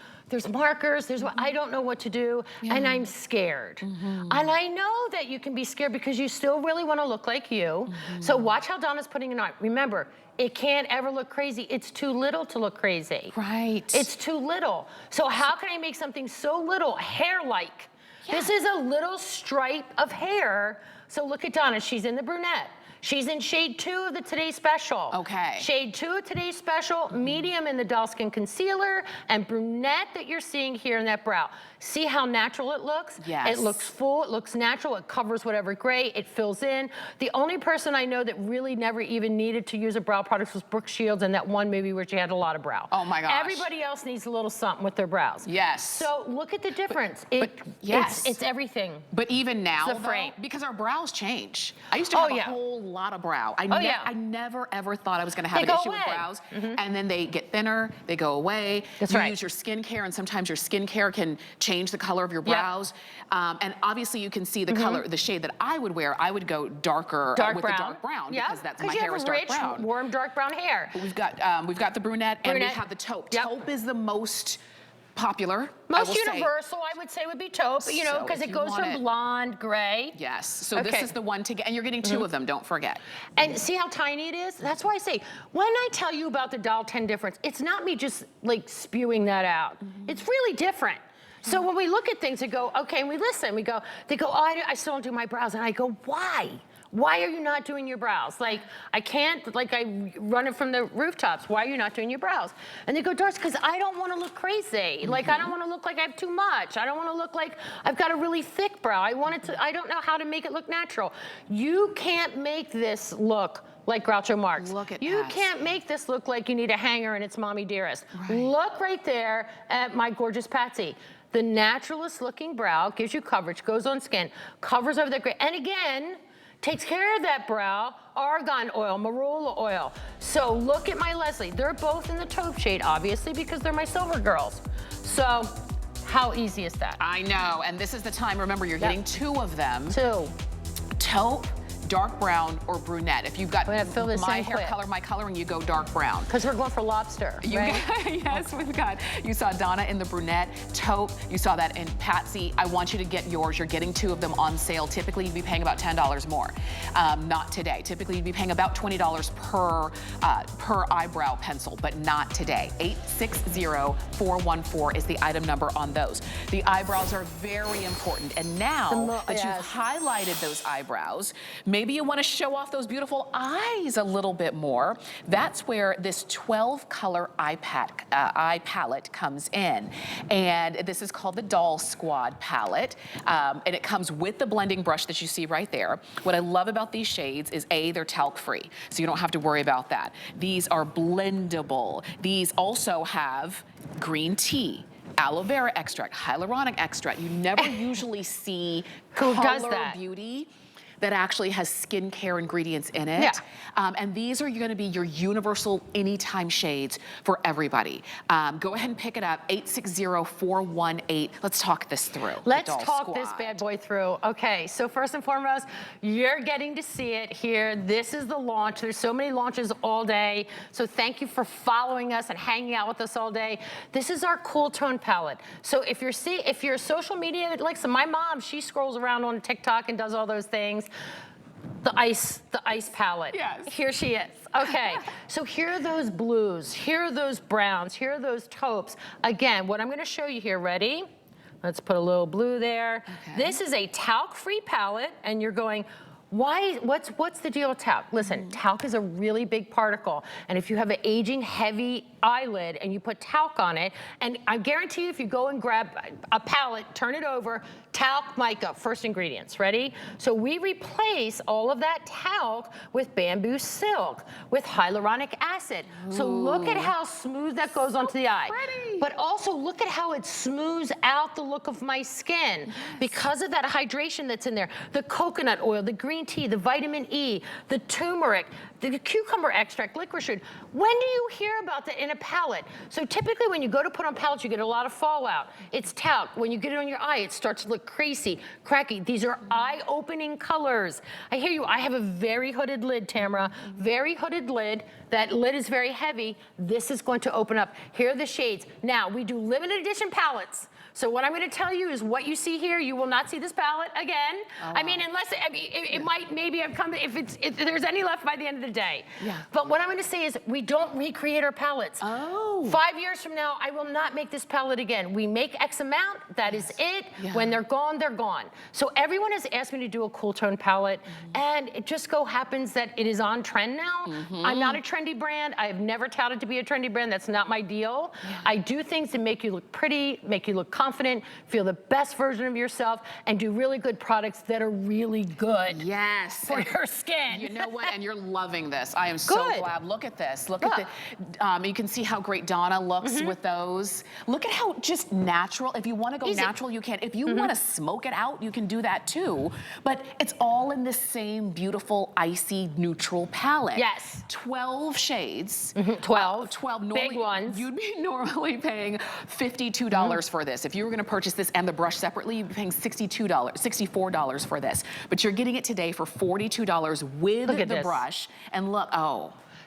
markers, there's what, I don't know what to do, and I'm scared. And I know that you can be scared because you still really want to look like you. So watch how Donna's putting it on. Remember, it can't ever look crazy. It's too little to look crazy. Right. It's too little. So how can I make something so little, hair-like? This is a little stripe of hair. So look at Donna, she's in the brunette. She's in shade 2 of the Today Special. Okay. Shade 2 of Today's Special, medium in the Doll Skin Concealer, and brunette that you're seeing here in that brow. See how natural it looks? Yes. It looks full, it looks natural, it covers whatever gray, it fills in. The only person I know that really never even needed to use a brow product was Brooke Shields in that one movie where she had a lot of brow. Oh my gosh. Everybody else needs a little something with their brows. Yes. So look at the difference. Yes. It's everything. But even now, It's the frame. though, because our brows change. I used to have a whole lot of brow. I never ever thought I was gonna have an issue with brows. And then they get thinner, they go away. That's you right. use your skincare, and sometimes your skincare can change the color of your brows. And obviously you can see the color, the shade that I would wear. I would go darker with the dark brown because that's my hair is dark brown. You have rich, warm, dark brown hair. We've got the brunette, and we have the taupe. Taupe is the most popular. Most universal, I would say, would be taupe, you know, because it goes from blonde, gray. Yes, so this is the one to get, and you're getting 2 of them, don't forget. And see how tiny it is? That's why I say, when I tell you about the Doll 10 difference, it's not me just like spewing that out. It's really different. So when we look at things and go, okay, and we listen, they go, oh, I still don't do my brows. And I go, why? Why are you not doing your brows? Like, I can't, like I run it from the rooftops. Why are you not doing your brows? And they go, Doris, because I don't want to look crazy. Like, I don't want to look like I have too much. I don't want to look like I've got a really thick brow. I don't know how to make it look natural. You can't make this look like Groucho Marx. Look at You can't make this look like you need a hanger and it's Mommy Dearest. Look right there at my gorgeous Patsy. The naturalist looking brow gives you coverage, goes on skin, covers over that gray. And again, takes care of that brow, argan oil, marula oil. So look at my Leslie. They're both in the taupe shade, obviously, because they're my silver girls. So how easy is that? I know, and this is the time, remember, you're getting 2 of them. 2. Taupe, dark brown, or brunette. If you've got my hair quick. color, my coloring, you go dark brown. Because we're going for lobster, right? Yes, you saw Donna in the brunette, taupe, you saw that in Patsy. I want you to get yours. You're getting 2 of them on sale. Typically, you'd be paying about $10 more. Not today. Typically, you'd be paying about $20 per eyebrow pencil, but not today. 860-414 is the item number on those. The eyebrows are very important, and now that you've highlighted those eyebrows, maybe you want to show off those beautiful eyes a little bit more. That's where this 12-color eye palette comes in. And this is called the Doll Squad palette. And it comes with the blending brush that you see right there. What I love about these shades is A, they're talc-free, so you don't have to worry about that. These are blendable. These also have green tea, aloe vera extract, hyaluronic extract. You never usually see color beauty that actually has skincare ingredients in it. And these are gonna be your universal anytime shades for everybody. Go ahead and pick it up, 860-418. Let's talk this through. Let's talk this bad boy through. Okay, so first and foremost, you're getting to see it here. This is the launch. There's so many launches all day. So thank you for following us and hanging out with us all day. This is our cool tone palette. So if you're social media, like my mom, she scrolls around on TikTok and does all those things. The ice palette. Yes. Here she is. Okay, so here are those blues, here are those browns, here are those taupes. Again, what I'm gonna show you here, ready? Let's put a little blue there. This is a talc-free palette, and you're going, What's the deal with talc? Listen, talc is a really big particle, and if you have an aging, heavy eyelid and you put talc on it, and I guarantee you if you go and grab a palette, turn it over, talc, mica, first ingredients, ready? So we replace all of that talc with bamboo silk, with hyaluronic acid. So look at how smooth that goes onto the eye. Pretty. But also look at how it smooths out the look of my skin because of that hydration that's in there. The coconut oil, the green tea, the vitamin E, the turmeric, the cucumber extract, licorice root. When do you hear about that in a palette? So typically when you go to put on palettes, you get a lot of fallout. It's talc. When you get it on your eye, it starts to look crazy, cracky. These are eye-opening colors. I hear you. I have a very hooded lid, Tamara. Very hooded lid. That lid is very heavy. This is going to open up. Here are the shades. Now, we do limited edition palettes. So what I'm going to tell you is what you see here, you will not see this palette again. Oh, I mean, unless, it might maybe have come, if there's any left by the end of the day. Yeah. But what I'm going to say is we don't recreate our palettes. Oh. 5 years from now, I will not make this palette again. We make X amount, that is it. Yeah. When they're gone, they're gone. So everyone has asked me to do a cool tone palette, and it just so happens that it is on trend now. I'm not a trendy brand. I have never touted to be a trendy brand. That's not my deal. I do things to make you look pretty, make you look confident, feel the best version of yourself, and do really good products that are really good. Yes. For your skin. You know what? And you're loving this. I am so Good. glad. Look at this. Look at the, you can see how great Donna looks with those. Look at how just natural. If you want to go natural, you can. If you want to smoke it out, you can do that too. But it's all in the same beautiful, icy, neutral palette. Yes. 12 shades. 12. 12. Normally, Big ones. You'd be normally paying $52 for this. If you were going to purchase this and the brush separately, you'd be paying $64 for this. But you're getting it today for $42 with the brush. And look,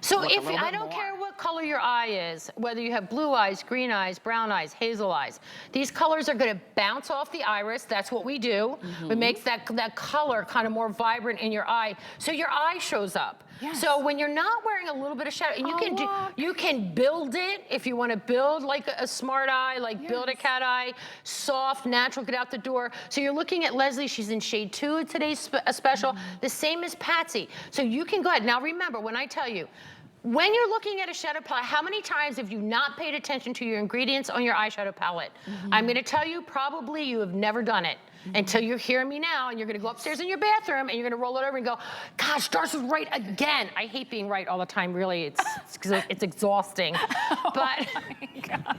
So look, if I don't care what color your eye is, whether you have blue eyes, green eyes, brown eyes, hazel eyes, these colors are going to bounce off the iris. That's what we do. It makes that color kind of more vibrant in your eye, so your eye shows up. Yes. So when you're not wearing a little bit of shadow, and you can build it if you want to build like a smart eye, like build a cat eye, soft, natural, get out the door. So you're looking at Leslie. She's in shade 2 of today's special. The same as Patsy. So you can go ahead. Now remember, when I tell you, when you're looking at a shadow palette, how many times have you not paid attention to your ingredients on your eyeshadow palette? I'm going to tell you, probably you have never done it. Until you hear me now, and you're going to go upstairs in your bathroom and you're going to roll it over and go, gosh, Doris was right again. I hate being right all the time, really. It's exhausting. But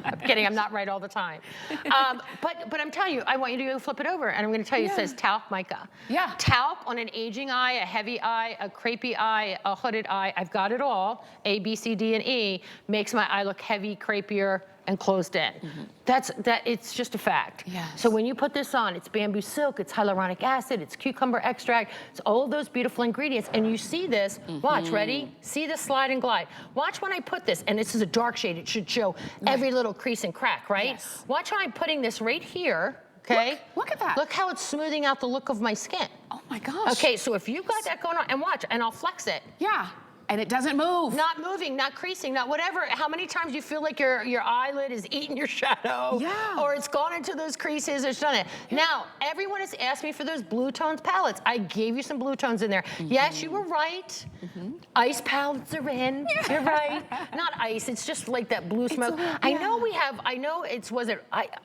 I'm kidding, I'm not right all the time. But I'm telling you, I want you to go flip it over, and I'm going to tell you, it says talc mica. Yeah. Talc on an aging eye, a heavy eye, a crepey eye, a hooded eye. I've got it all. A, B, C, D, and E makes my eye look heavy, crepier, and closed in. It's just a fact. Yes. So when you put this on, it's bamboo silk, it's hyaluronic acid, it's cucumber extract, it's all of those beautiful ingredients. And you see this, watch, ready? See the slide and glide. Watch when I put this, and this is a dark shade, it should show every little crease and crack, right? Yes. Watch how I'm putting this right here, okay? Look at that. Look how it's smoothing out the look of my skin. Oh my gosh. Okay, so if you've got that going on, and watch, and I'll flex it. Yeah. And it doesn't move. Not moving, not creasing, not whatever. How many times you feel like your eyelid is eating your shadow? Yeah. Or it's gone into those creases, it's done it. Yeah. Now, everyone has asked me for those blue tones palettes. I gave you some blue tones in there. Yes, you were right. Ice palettes are in. You're right. Not ice, it's just like that blue smoke. I know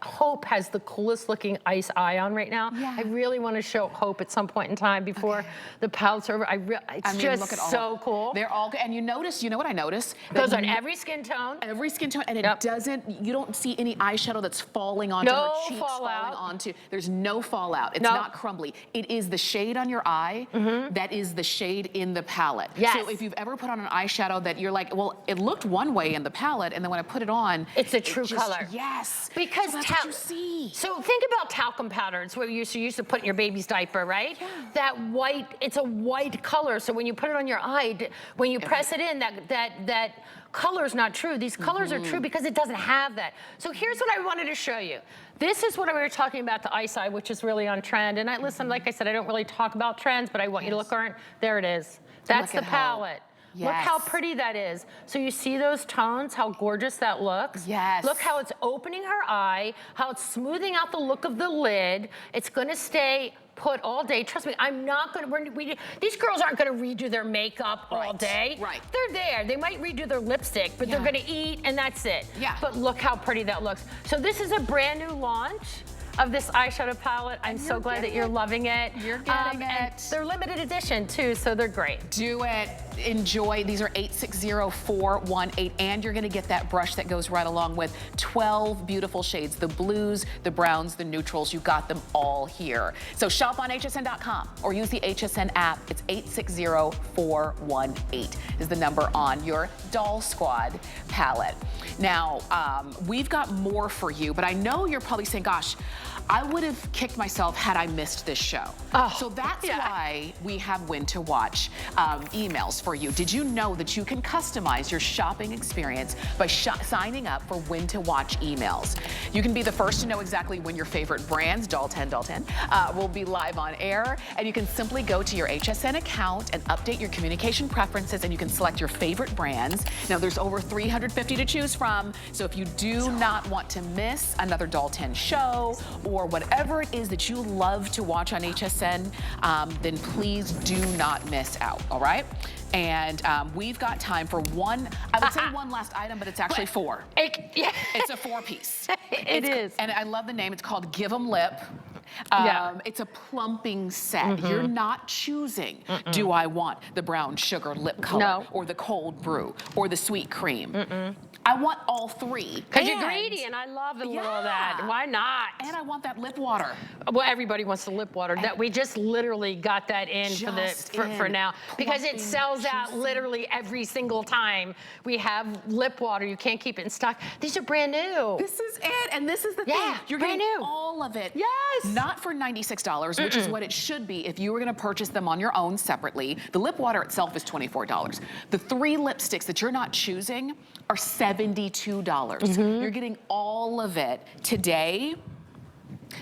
Hope has the coolest looking ice eye on right now. Yeah. I really want to show Hope at some point in time before the palettes are over. It's just look at all so cool. They're all good. And you know what I notice? Goes on every skin tone. Every skin tone, and it doesn't, you don't see any eyeshadow that's falling onto her cheeks, falling onto, there's no fallout. It's not crumbly. It is the shade on your eye that is the shade in the palette. Yes. So if you've ever put on an eyeshadow that you're like, well, it looked one way in the palette, and then when I put it on, it's a true color. Yes. Because so that's what you see. So think about talcum powder. It's what you used to put in your baby's diaper, right? Yeah. That white, it's a white color. So when you put it on your eye, when you press it in, that color's not true. These colors are true because it doesn't have that. So here's what I wanted to show you. This is what we were talking about, the ice eye, which is really on trend. And listen, like I said, I don't really talk about trends, but I want you to look current. There it is. That's the palette. Look how Yes. pretty that is. So you see those tones, how gorgeous that looks? Yes. Look how it's opening her eye, how it's smoothing out the look of the lid. It's gonna stay put all day. Trust me, I'm not gonna, these girls aren't gonna redo their makeup all Right, day. right. They're there. They might redo their lipstick, but they're gonna eat and that's it. Yeah. But look how pretty that looks. So this is a brand new launch of this eyeshadow palette. I'm so glad that you're loving it. You're getting and it. they're limited edition too, so they're great. Do it. Enjoy. These are 860418, and you're gonna get that brush that goes right along with 12 beautiful shades, the blues, the browns, the neutrals. You got them all here. So shop on hsn.com or use the HSN app. It's 860418 is the number on your Doll Squad palette. Now, we've got more for you, but I know you're probably saying, gosh, I would have kicked myself had I missed this show. So that's why we have when to watch emails for you. Did you know that you can customize your shopping experience by signing up for when to watch emails? You can be the first to know exactly when your favorite brands, Dalton, will be live on air. And you can simply go to your HSN account and update your communication preferences, and you can select your favorite brands. Now there's over 350 to choose from. So if you do not want to miss another Dalton show or whatever it is that you love to watch on HSN, then please do not miss out, all right? And we've got time for one, I would say one last item, but it's actually four. It's a four-piece. It is. And I love the name. It's called Give 'em Lip. It's a plumping set. You're not choosing, do I want the brown sugar lip color or the cold brew or the sweet cream? I want all three. Because you're greedy, and I love a little of that. Why not? And I want that lip water. Well, everybody wants the lip water. That we just literally got that in for now because it sells out literally every single time we have lip water. You can't keep it in stock. These are brand new. This is it, and this is the thing. You're brand getting new. all of it. Yes. Not for $96, which is what it should be if you were going to purchase them on your own separately. The lip water itself is $24. The 3 lipsticks that you're not choosing are $72. You're getting all of it today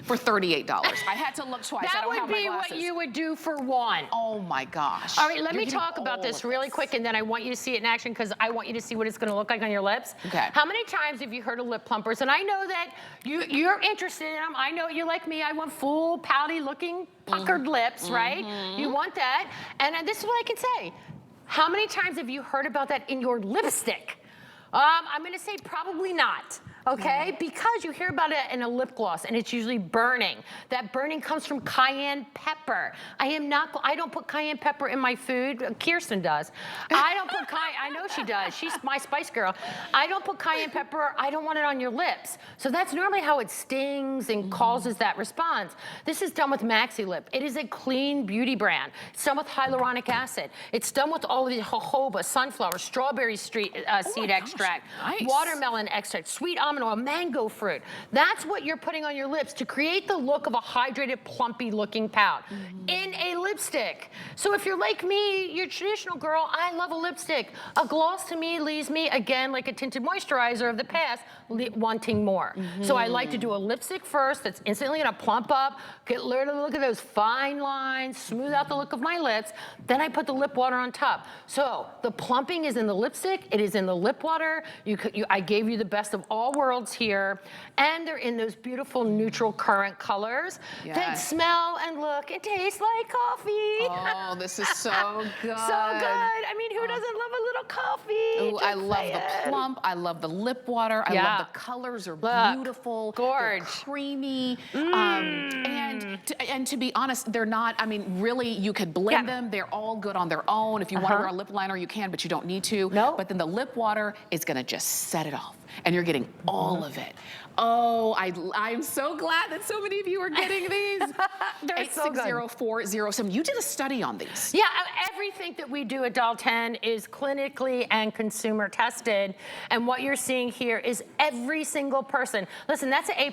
for $38. I had to look twice. I That don't have would my be glasses. what you would do for one. Oh my gosh. All right, let me You're getting talk about all this of really quick, and then I want you to see it in action because I want you to see what it's going to look like on your lips. Okay. How many times have you heard of lip plumpers? And I know that you're interested in them. I know you're like me. I want full, pouty-looking, puckered lips, right? You want that. And this is what I can say. How many times have you heard about that in your lipstick? I'm going to say probably not. Okay, because you hear about it in a lip gloss and it's usually burning. That burning comes from cayenne pepper. I don't put cayenne pepper in my food. Kirsten does. I don't put I know she does. She's my spice girl. I don't put cayenne pepper. I don't want it on your lips. So that's normally how it stings and causes that response. This is done with Maxi Lip. It is a clean beauty brand. It's done with hyaluronic acid. It's done with all of the jojoba, sunflower, strawberry seed extract, watermelon extract, sweet almond oil, mango fruit. That's what you're putting on your lips to create the look of a hydrated, plumpy looking pout in a lipstick. So if you're like me, you're a traditional girl, I love a lipstick. A gloss to me leaves me, again, like a tinted moisturizer of the past, wanting more. So I like to do a lipstick first that's instantly gonna plump up, learn to look at those fine lines, smooth out the look of my lips, then I put the lip water on top. So the plumping is in the lipstick, it is in the lip water. I gave you the best of all worlds here, and they're in those beautiful neutral current colors that smell and look and taste like coffee. Oh, this is so good. So good. I mean, who doesn't love a little coffee? Ooh, I love the plump. I love the lip water. I love the colors are beautiful. Gorge. They're creamy. And to be honest, they're not, I mean, really, you could blend them. They're all good on their own. If you want to wear a lip liner, you can, but you don't need to. No. But then the lip water is going to just set it off. And you're getting all of it. Oh, I'm so glad that so many of you are getting these. They're so good. 860407. You did a study on these. Yeah, everything that we do at Dalton is clinically and consumer tested. And what you're seeing here is every single person. Listen, that's an A++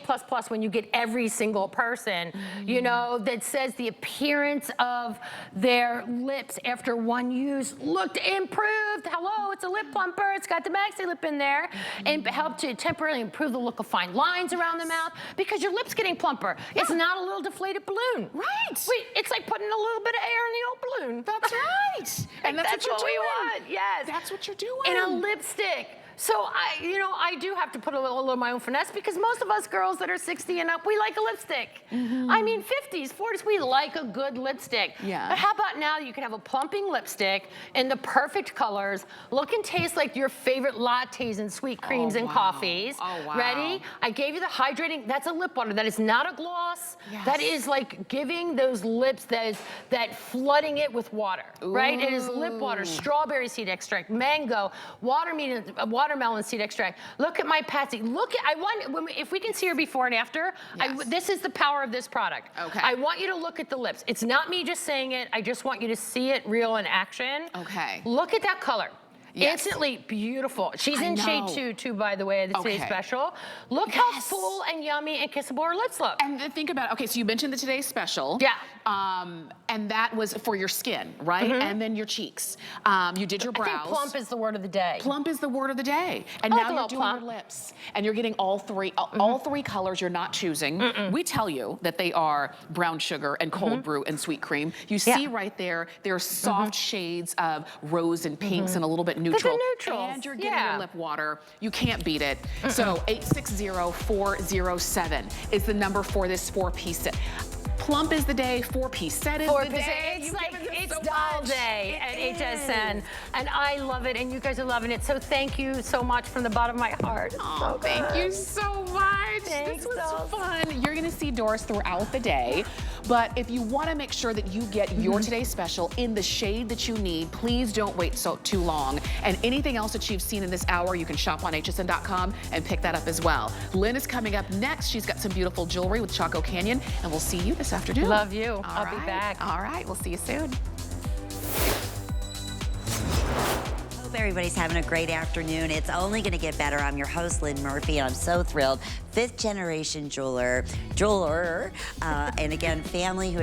when you get every single person, you know, that says the appearance of their lips after one use looked improved. Hello, it's a lip plumper. It's got the Maxi Lip in there and helped to temporarily improve the look of fine have lines around the mouth because your lip's getting plumper. Yeah. It's not a little deflated balloon. Right. Wait, it's like putting a little bit of air in the old balloon. That's right. And that's what we want. Yes. That's what you're doing. In a lipstick. So I do have to put a little of my own finesse because most of us girls that are 60 and up, we like a lipstick. I mean, 50s, 40s, we like a good lipstick. Yeah. But how about now you can have a plumping lipstick in the perfect colors, look and taste like your favorite lattes and sweet creams and coffees. Oh, wow. Ready? I gave you the hydrating, that's a lip water. That is not a gloss. Yes. That is like giving those lips, that flooding it with water, right? It is lip water, strawberry seed extract, mango, watermelon seed extract. Look at my Patsy. Look at, if we can see her before and after, Yes. this is the power of this product. Okay. I want you to look at the lips. It's not me just saying it. I just want you to see it real in action. Okay. Look at that color. Yes. Instantly beautiful. She's I in shade know. 2, by the way, the today's special. Look how full and yummy and kissable her lips look. And then think about, okay, so you mentioned the today's special. Yeah. And that was for your skin, right? And then your cheeks. You did your brows. I think plump is the word of the day. Plump is the word of the day. And I now like a you're little doing plump. your lips. And you're getting all three colors you're not choosing. We tell you that they are brown sugar and cold brew and sweet cream. You see right there, they're soft shades of rose and pinks and a little bit neutral. neutrals. And you're getting your lip water. You can't beat it. So 860-407 is the number for this 4-piece set. Plump is the day, 4-piece set is the day. It's like, it's doll day at HSN. And I love it, and you guys are loving it. So thank you so much from the bottom of my heart. Oh, thank you so much. Thanks, this was dolls. fun. You're gonna see Doris throughout the day. But if you wanna make sure that you get your today's special in the shade that you need, please don't wait too long. And anything else that you've seen in this hour, you can shop on hsn.com and pick that up as well. Lynn is coming up next. She's got some beautiful jewelry with Chaco Canyon, and we'll see you this afternoon. Love you. All I'll be right. back. All right, we'll see you soon. Hope everybody's having a great afternoon. It's only going to get better. I'm your host, Lynn Murphy, and I'm so thrilled. 5th generation jeweler, and again, family who has